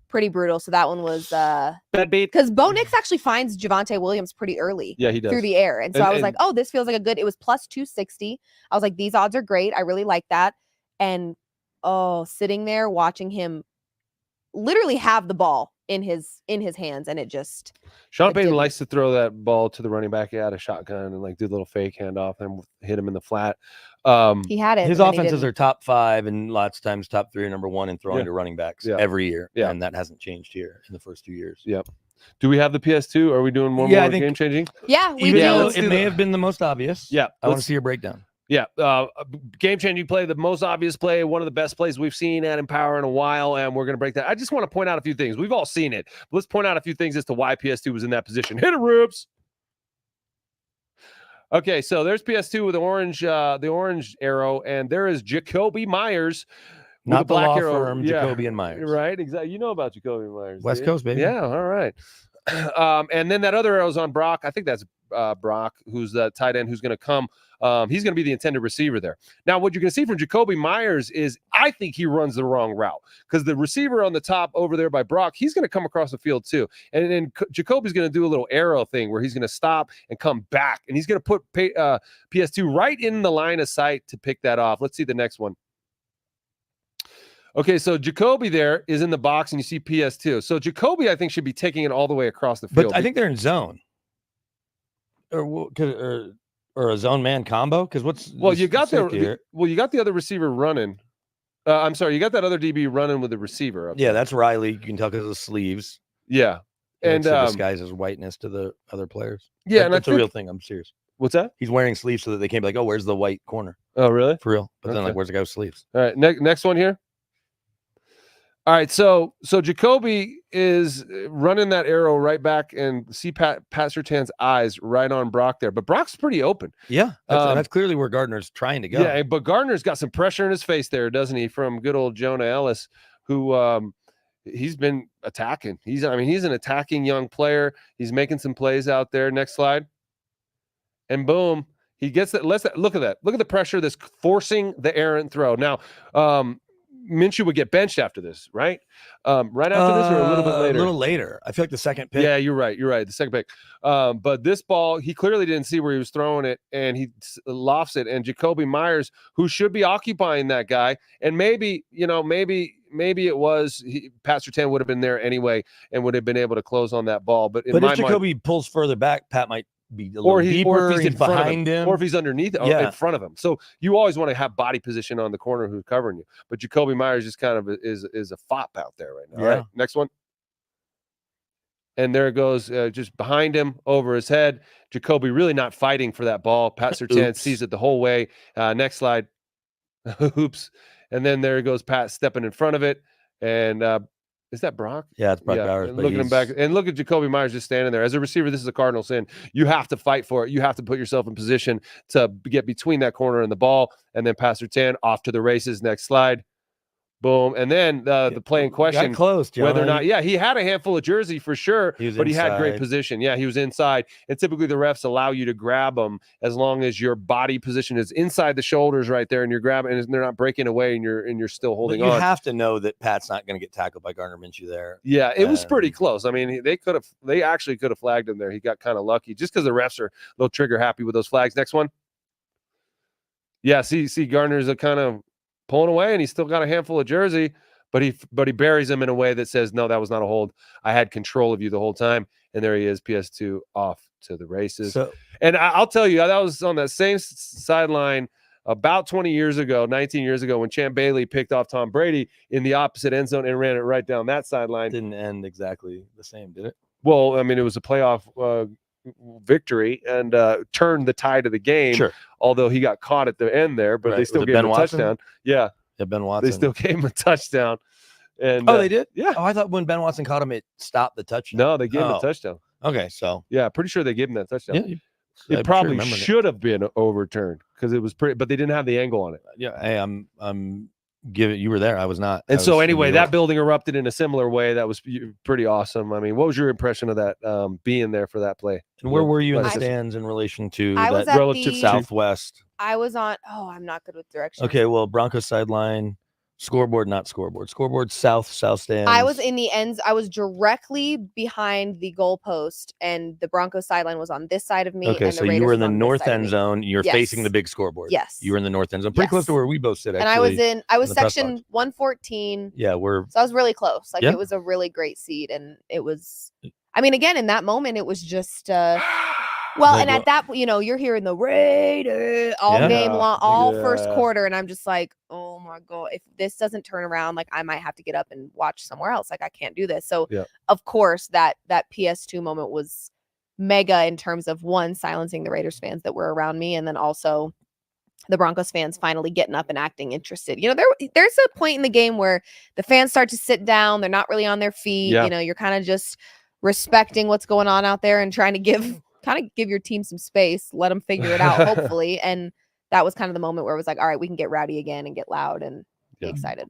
pretty brutal. So that one was bad beat, because Bo Nix actually finds Javonte Williams pretty early. Yeah, he does. Through the air. And so I was like, oh, this feels like a good. It was plus 260. I was like, these odds are great. I really like that. And sitting there watching him literally have the ball in his hands, and it just Sean Payton likes to throw that ball to the running back out of shotgun and like do a little fake handoff and hit him in the flat. He had it. His offenses are top 5 and lots of times top 3 or number 1 in throwing to running backs every year. Yeah. And that hasn't changed here in the first 2 years. Yep. Do we have the PS2? Are we doing more game changing? Yeah, we Even do. though it may have been the most obvious. Yeah. I want to see your breakdown. Yeah, game-changing play, the most obvious play, one of the best plays we've seen at Empower in a while, and we're going to break that. I just want to point out a few things. We've all seen it. But let's point out a few things as to why PS2 was in that position. Hit it, Rubes! Okay, so there's PS2 with the orange arrow, and there is Jacoby Myers. Not the black law arrow. Firm, Jacoby and Myers. Right, exactly. You know about Jacoby Myers. West Coast, baby. Yeah, all right. And then that other arrow's on Brock. I think that's Brock, who's the tight end who's going to come. He's going to be the intended receiver there. Now, what you're going to see from Jacoby Myers is I think he runs the wrong route because the receiver on the top over there by Brock, he's going to come across the field too. And then Jacoby's going to do a little arrow thing where he's going to stop and come back. And he's going to put PS2 right in the line of sight to pick that off. Let's see the next one. Okay, so Jacoby there is in the box, and you see PS2. So Jacoby, I think, should be taking it all the way across the field. But I think they're in zone. Or a zone man combo, because you got the other receiver running. I'm sorry, you got that other DB running with the receiver. Yeah, that's Riley. You can tell because of the sleeves. Yeah, and disguises whiteness to the other players. Yeah, and that's a real thing. I'm serious. What's that? He's wearing sleeves so that they can't be like, oh, where's the white corner? Oh, really? For real. But then, like, where's the guy with sleeves? All right, next one here. All right, so Jacoby is running that arrow right back and see Pat Surtain's eyes right on Brock there. But Brock's pretty open. Yeah, that's clearly where Gardner's trying to go. Yeah, but Gardner's got some pressure in his face there, doesn't he, from good old Jonah Ellis, who he's been attacking. He's an attacking young player. He's making some plays out there. Next slide. And boom, he gets it. Look at that. Look at the pressure that's forcing the errant throw. Now, Minshew would get benched after this, right? Right after this, or a little bit later? A little later. I feel like the second pick. Yeah, you're right. The second pick. But this ball, he clearly didn't see where he was throwing it, and he lofts it. And Jacoby Myers, who should be occupying that guy, and maybe it was Pat Surtain would have been there anyway and would have been able to close on that ball. But if Jacoby pulls further back, Pat might be a little deeper, or if he's behind him, or if he's underneath in front of him. So you always want to have body position on the corner who's covering you. But Jacoby Myers just kind of is a fop out there right now. Yeah. All right, next one. And there it goes, just behind him, over his head. Jacoby really not fighting for that ball. Pat Surtain sees it the whole way. Next slide. Oops. And then there goes Pat stepping in front of it. And is that Brock? Yeah, it's Brock Bowers. Look at him back, and look at Jacoby Myers just standing there. As a receiver, this is a cardinal sin. You have to fight for it. You have to put yourself in position to get between that corner and the ball. And then Pat Surtain off to the races. Next slide. Boom. And then the play in question, whether or not, he had a handful of jersey for sure, but he had great position. Yeah, he was inside. And typically the refs allow you to grab them as long as your body position is inside the shoulders right there, and you're grabbing, and they're not breaking away, and you're still holding on. You have to know that Pat's not going to get tackled by Gardner Minshew there. Yeah, it was pretty close. I mean, they actually could have flagged him there. He got kind of lucky just because the refs are a little trigger happy with those flags. Next one. Yeah, see, Gardner's a kind of pulling away, and he's still got a handful of jersey, but he buries him in a way that says, no, that was not a hold. I had control of you the whole time. And there he is, PS2 off to the races. And I'll tell you, that was on that same sideline about 19 years ago, when Champ Bailey picked off Tom Brady in the opposite end zone and ran it right down that sideline. Didn't end exactly the same, did it? Well, I mean, it was a playoff victory and turned the tide of the game. Sure. Although he got caught at the end there, but they still gave him a touchdown. Yeah, Ben Watson. They still gave him a touchdown. And they did? Yeah. Oh, I thought when Ben Watson caught him, it stopped the touchdown. No, they gave him a touchdown. Okay, so yeah, pretty sure they gave him that touchdown. Yeah, it probably should have been overturned because it was pretty, but they didn't have the angle on it. Yeah, hey, I'm giving. You were there. I was not. And so anyway, that building erupted in a similar way. That was pretty awesome. I mean, what was your impression of that being there for that play? And where were you in the stands in relation to that relative southwest? I was on. Oh, I'm not good with directions. Okay, well, Broncos sideline. Scoreboard, not scoreboard. Scoreboard, south stand. I was in the ends. I was directly behind the goalpost, and the Broncos sideline was on this side of me. Okay, and so you were in the north end zone. You're facing the big scoreboard. Yes, you were in the north end zone, pretty close to where we both sit. Actually, and I was section 114. Yeah, so I was really close. Like it was a really great seat, and it was. I mean, again, in that moment, it was just. Well, and at that, you're hearing the Raiders all game long, all first quarter, and I'm just like, oh my God, if this doesn't turn around, like I might have to get up and watch somewhere else. Like I can't do this. So, of course, that PS2 moment was mega in terms of one, silencing the Raiders fans that were around me, and then also the Broncos fans finally getting up and acting interested. There's a point in the game where the fans start to sit down. They're not really on their feet. Yeah. You're kind of just respecting what's going on out there and trying to give your team some space, let them figure it out, hopefully. And that was kind of the moment where it was like, all right, we can get rowdy again and get loud and be excited.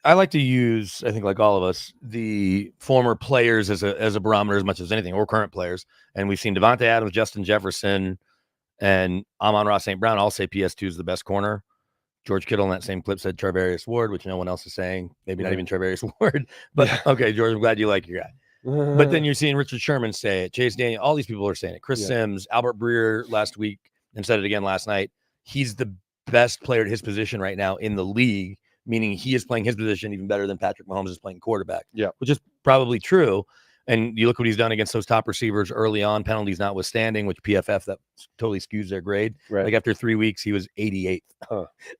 I like to use, I think like all of us, the former players as a barometer as much as anything, or current players. And we've seen Devontae Adams, Justin Jefferson, and Amon-Ra St. Brown all say PS2 is the best corner. George Kittle in that same clip said Charvarius Ward, which no one else is saying. Maybe not even Charvarius Ward. But okay, George, I'm glad you like your guy. But then you're seeing Richard Sherman say it, Chase Daniel, all these people are saying it. Chris Sims, Albert Breer last week, and said it again last night. He's the best player at his position right now in the league, meaning he is playing his position even better than Patrick Mahomes is playing quarterback. Yeah, which is probably true. And you look what he's done against those top receivers early on, penalties notwithstanding, which PFF, that totally skews their grade. Right. Like after 3 weeks, he was 88th,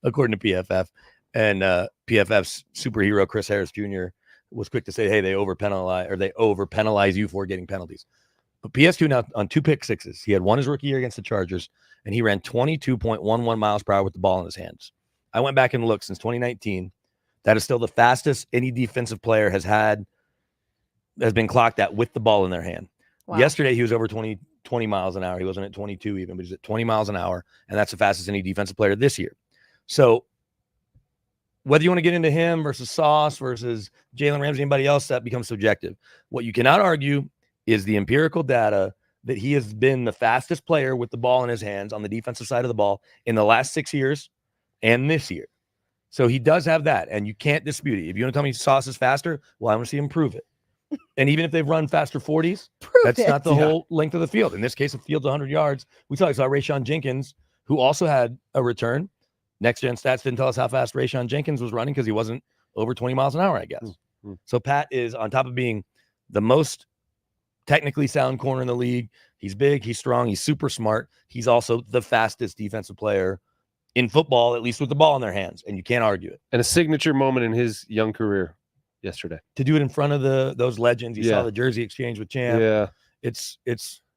according to PFF. And PFF's superhero, Chris Harris Jr., was quick to say, hey, they over-penalize you for getting penalties. But PS2 now on 2 pick sixes. He had one his rookie year against the Chargers, and he ran 22.11 miles per hour with the ball in his hands. I went back and looked since 2019. That is still the fastest any defensive player has been clocked at with the ball in their hand. Wow. Yesterday, he was over 20 miles an hour. He wasn't at 22 even, but he's at 20 miles an hour, and that's the fastest any defensive player this year. So whether you want to get into him versus Sauce versus Jalen Ramsey, anybody else, that becomes subjective. What you cannot argue is the empirical data that he has been the fastest player with the ball in his hands on the defensive side of the ball in the last 6 years and this year. So he does have that, and you can't dispute it. If you want to tell me Sauce is faster, well, I want to see him prove it. And even if they've run faster 40s, that's not the whole length of the field. In this case, the field's 100 yards. We saw Rayshon Jenkins, who also had a return. Next Gen Stats didn't tell us how fast Rayshon Jenkins was running because he wasn't over 20 miles an hour, I guess. Mm-hmm. So Pat is, on top of being the most technically sound corner in the league, he's big, he's strong, he's super smart. He's also the fastest defensive player in football, at least with the ball in their hands, and you can't argue it. And a signature moment in his young career yesterday. To do it in front of those legends. You saw the jersey exchange with Champ. Yeah. It's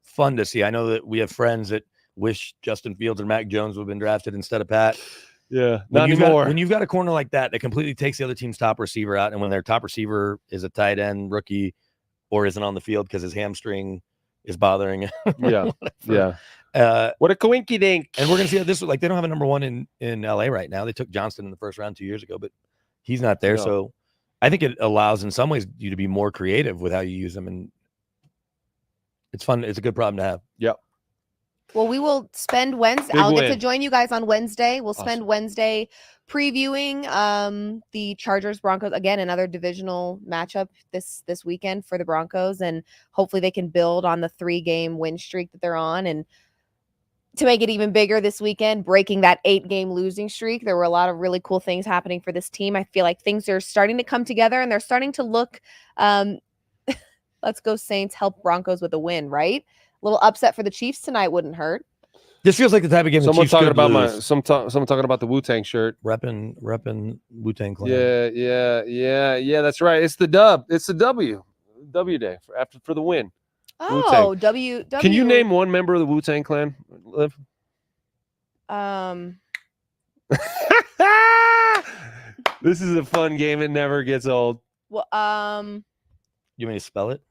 fun to see. I know that we have friends that wish Justin Fields and Mac Jones would have been drafted instead of Pat. Yeah, not anymore. When you've got a corner like that completely takes the other team's top receiver out, and when their top receiver is a tight end rookie or isn't on the field because his hamstring is bothering him. Yeah. What a coinky dink. And we're going to see how this, like, they don't have a number one in LA right now. They took Johnston in the first round 2 years ago, but he's not there. No. So I think it allows in some ways you to be more creative with how you use them. And it's fun. It's a good problem to have. Yep. Well, we will spend Wednesday. I'll get to join you guys on Wednesday. We'll spend Wednesday previewing the Chargers Broncos, again, another divisional matchup this weekend for the Broncos, and hopefully they can build on the 3-game win streak that they're on, and to make it even bigger this weekend, breaking that 8-game losing streak. There were a lot of really cool things happening for this team. I feel like things are starting to come together, and they're starting to look let's go Saints, help Broncos with a win, right? A little upset for the Chiefs tonight wouldn't hurt. This feels like the type of game someone the Chiefs talking about lose. someone talking about the Wu-Tang shirt. Repping Wu-Tang Clan. Yeah. That's right. It's the dub. It's the W day for the win. Oh, Wu-Tang. W. Can you name one member of the Wu-Tang Clan, Liv? This is a fun game. It never gets old. Well, you want me to spell it?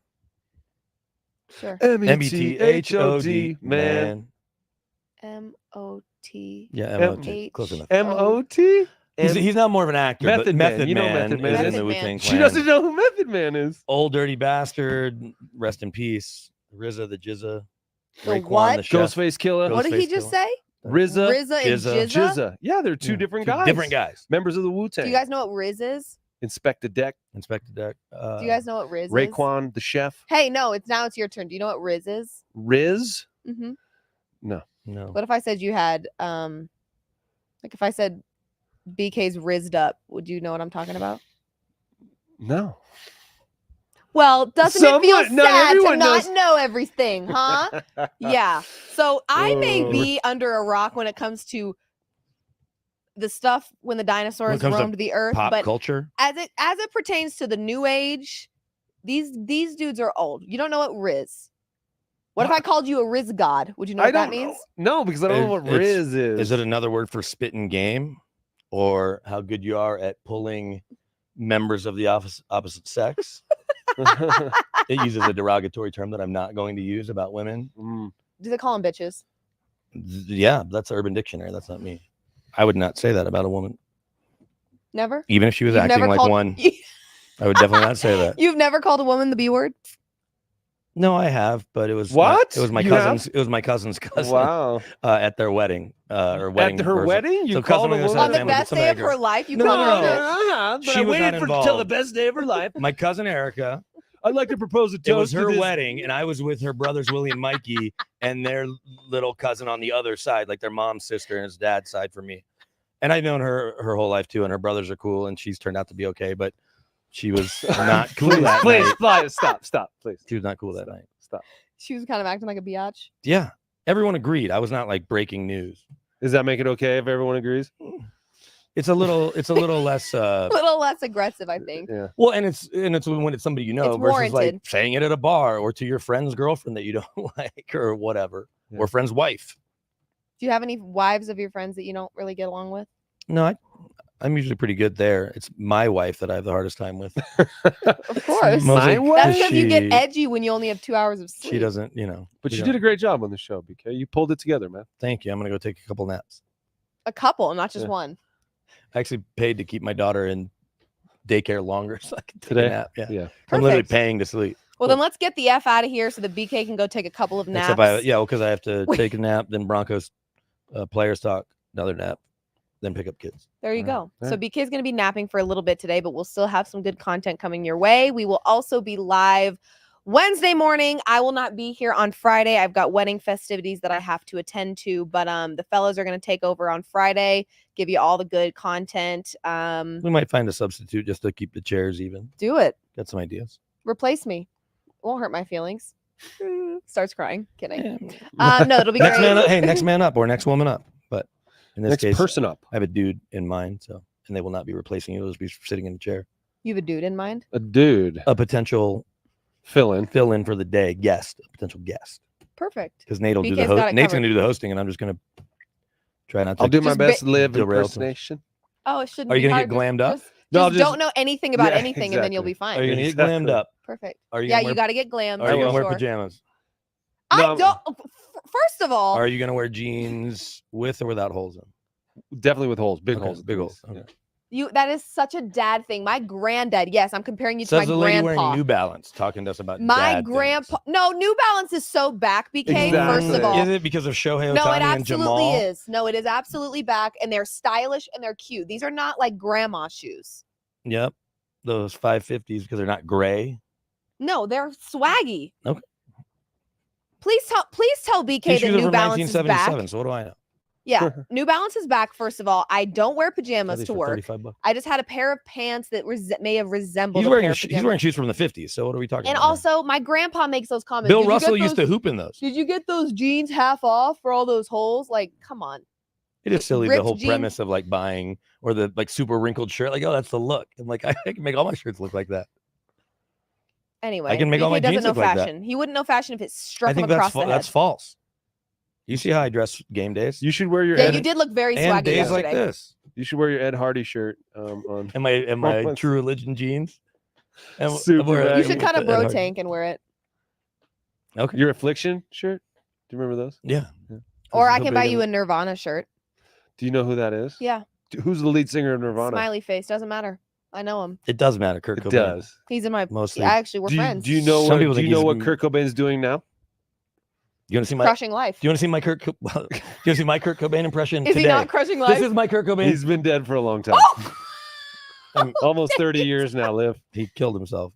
Sure. M-E-T-H-O-D, man. M-O-T. Yeah, M-O-T. Close enough. M-O-t. He's not more of an actor. Method Man. Method You know Man Method Man. is in the Wu-Tang Clan. She doesn't know who Method Man is. Old dirty bastard. Rest in peace. RZA the Jizza. The what? The chef. Ghostface Killer. What did he just say? RZA and Jizza? Yeah, they're two different guys. Different guys. Members of the Wu-Tang. Do you guys know what Riz is? Inspector Deck. Do you guys know what Riz is? Raekwon, the chef. Hey, no, it's your turn. Do you know what Riz is? Riz? Mm-hmm. No. What if I said you had, like if I said BK's Rizzed Up, would you know what I'm talking about? No. Well, doesn't it feel sad to not know everything, huh? Yeah. So I may be under a rock when it comes to the stuff when the dinosaurs roamed the earth, but culture as it pertains to the new age, these dudes are old. You don't know what Riz. What if I called you a Riz god? Would you know what that means? No, because I don't know what Riz is. Is it another word for spitting game, or how good you are at pulling members of the opposite sex? It uses a derogatory term that I'm not going to use about women. Do they call them bitches? Yeah, that's Urban Dictionary. That's not me. I would not say that about a woman. Never? Even if she was You've acting never like called- one, I would definitely not say that. You've never called a woman the B word? No, I have, but it was What? It was my You cousin's. have? It was my cousin's cousin. Wow. At their wedding, or wedding. At her wedding, you So called a cousin was woman On the family, but best somebody day of like her life, you No, called no, her no. this? but She I was waited not for till the involved. best day of her life. My cousin Erica. I'd like to propose a toast. It was her to this. wedding, and I was with her brothers Willie and Mikey, and their little cousin on the other side, like their mom's sister and his dad's side for me. And I've known her whole life too, and her brothers are cool, and she's turned out to be okay. But she was not cool that night. Please, stop, please. She was not cool that night. Stop. She was kind of acting like a biatch. Yeah, everyone agreed. I was not like breaking news. Does that make it okay if everyone agrees? It's a little less. A little less aggressive, I think. Yeah. Well, and it's when it's somebody you know It's versus warranted. like saying it at a bar or to your friend's girlfriend that you don't like or whatever, Yeah. or friend's wife. Do you have any wives of your friends that you don't really get along with? No, I'm usually pretty good there. It's my wife that I have the hardest time with. Of course. Mostly That's because you get she- edgy when you only have 2 hours of sleep. She doesn't, you know. But we you don't- did a great job on the show, BK. You pulled it together, man. Thank you. I'm gonna go take a couple naps. A couple, not just Yeah. one. I actually paid to keep my daughter in daycare longer so I can take Today? a nap. Yeah. Yeah. I'm literally Perfect. paying to sleep. Well, then let's get the F out of here so the BK can go take a couple of naps. Except because I have to Wait. take a nap, then Broncos players talk, another nap, then pick up kids. There you All go. right. So BK's going to be napping for a little bit today, but we'll still have some good content coming your way. We will also be live Wednesday morning. I will not be here on Friday. I've got wedding festivities that I have to attend to, but the fellas are going to take over on Friday, give you all the good content. We might find a substitute just to keep the chairs even. Do it. Got some ideas. Replace me. Won't hurt my feelings. Starts crying. Kidding. Yeah. No, it'll be Next great. man up, hey, next man up or next woman up. But in this Next case, person up. I have a dude in mind, and they will not be replacing you. They'll just be sitting in the chair. You have a dude in mind? A dude. A potential Fill in. fill in for the day guest, a potential guest. Perfect. Because Nate will do BK's the got host. it Nate's covered. going to do the hosting, and I'm just going to try not to. I'll do my Just best live derail impersonation. Oh, it shouldn't Are you be gonna hard. get glammed up? Just, No, I'll just just- don't know anything about Yeah, anything, and then you'll be exactly. fine. Are you going to get Exactly. glammed up? Perfect. Are you Yeah, gonna you wear, got to get glammed. Are you for going to wear sure. pajamas? I No, don't. First of all, Are you going to wear jeans with or without holes in? Definitely with holes. Big Okay, holes. big please. holes. Okay. that is such a dad thing. My granddad. Yes, I'm comparing you to Says my the lady grandpa. wearing New Balance, talking to us about My dad grandpa. things. No, New Balance is so back, BK. First of Exactly. all, Is it because of Shohei Ohtani no, it and absolutely Jamal? is. No, it is absolutely back, and they're stylish and they're cute. These are not like grandma shoes. Yep. Those 550s because they're not gray. No, they're swaggy. Okay. Please tell BK These that shoes are New from Balance is back. 1977, so what do I know? Yeah, New Balance is back. First of all, I don't wear Got pajamas these to for work. 35 bucks. I just had a pair of pants that may have resembled. He's a wearing pair of he's pajamas. wearing shoes from the 50s, so what are we talking And about? here? also, my grandpa makes those comments. Bill "Did you get Russell used to those- hoop in those. Did you get those jeans half off for all those holes? Like, come on. It is silly the ripped whole jeans. premise of like buying or the like super wrinkled shirt. Like, oh, that's the look. I'm like, I can make all my shirts look like that. Anyway, can make all BK my doesn't jeans know look like that. fashion. He wouldn't know fashion if it struck I him think across that's the head. that's false. You see how I dress game days? You should wear your Yeah, Ed, you did look very And swaggy days yesterday. like this. You should wear your Ed Hardy shirt on. And my Oh, True Religion jeans. And Super wear baggy. You should cut a Ed bro Hardy. tank and wear it. Okay. Your Affliction shirt. Do you remember those? Yeah. Or I How can big buy is you it? a Nirvana shirt. Do you know who that is? Yeah. Who's the lead singer of Nirvana? Smiley face. Doesn't matter. I know him. It does matter, Kurt It Cobain. does. He's in my. Mostly. Yeah, actually, we're Do you, friends. do you know? Some people What, do think you know he's what m- Kurt Cobain's doing now? You want to see my Crushing life. Do you want to see my Kurt do you want to see my Kurt Cobain impression Is today? he not crushing life? This is my Kurt Cobain. He's been dead for a long time. Almost 30 years now. Liv. He killed himself.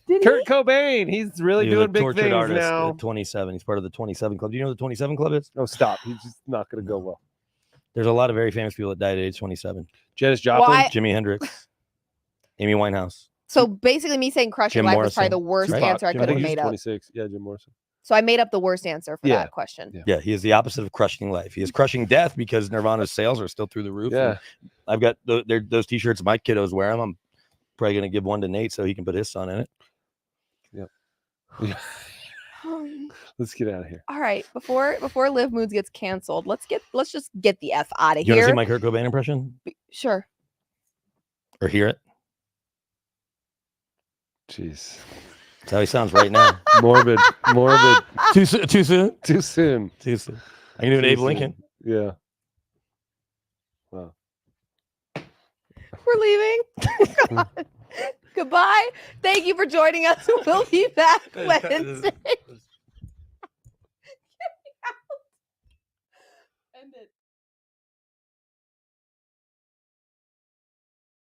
Did Kurt Cobain. He's really He was a doing big tortured things artist now. at 27. He's part of the 27 Club. Do you know what the 27 Club is? Oh, stop. He's just not going to go well. There's a lot of very famous people that died at age 27. Janis Joplin. Why- Jimi Hendrix, Amy Winehouse. So basically, me saying crushing Jim life was probably Morrison. the worst Tupac. answer I Jim could I have think he's made up. 26. Yeah, Jim Morrison. So I made up the worst answer for Yeah. that question. Yeah. Yeah, he is the opposite of crushing life. He is crushing death because Nirvana's sales are still through the roof. Yeah. And I've got those T-shirts. My kiddos wear them. I'm probably going to give one to Nate so he can put his son in it. Let's get out of here. All right, before Liv Moods gets canceled, let's just get the F out of You want to here. see my Kurt Cobain impression Sure. or hear it? Jeez. That's how he sounds right now. Morbid. Morbid. Too soon. Too soon. Too soon. Too soon. I can do an Too Abe soon. Lincoln. Yeah. Wow. We're leaving. Goodbye. Thank you for joining us. We'll be back Wednesday.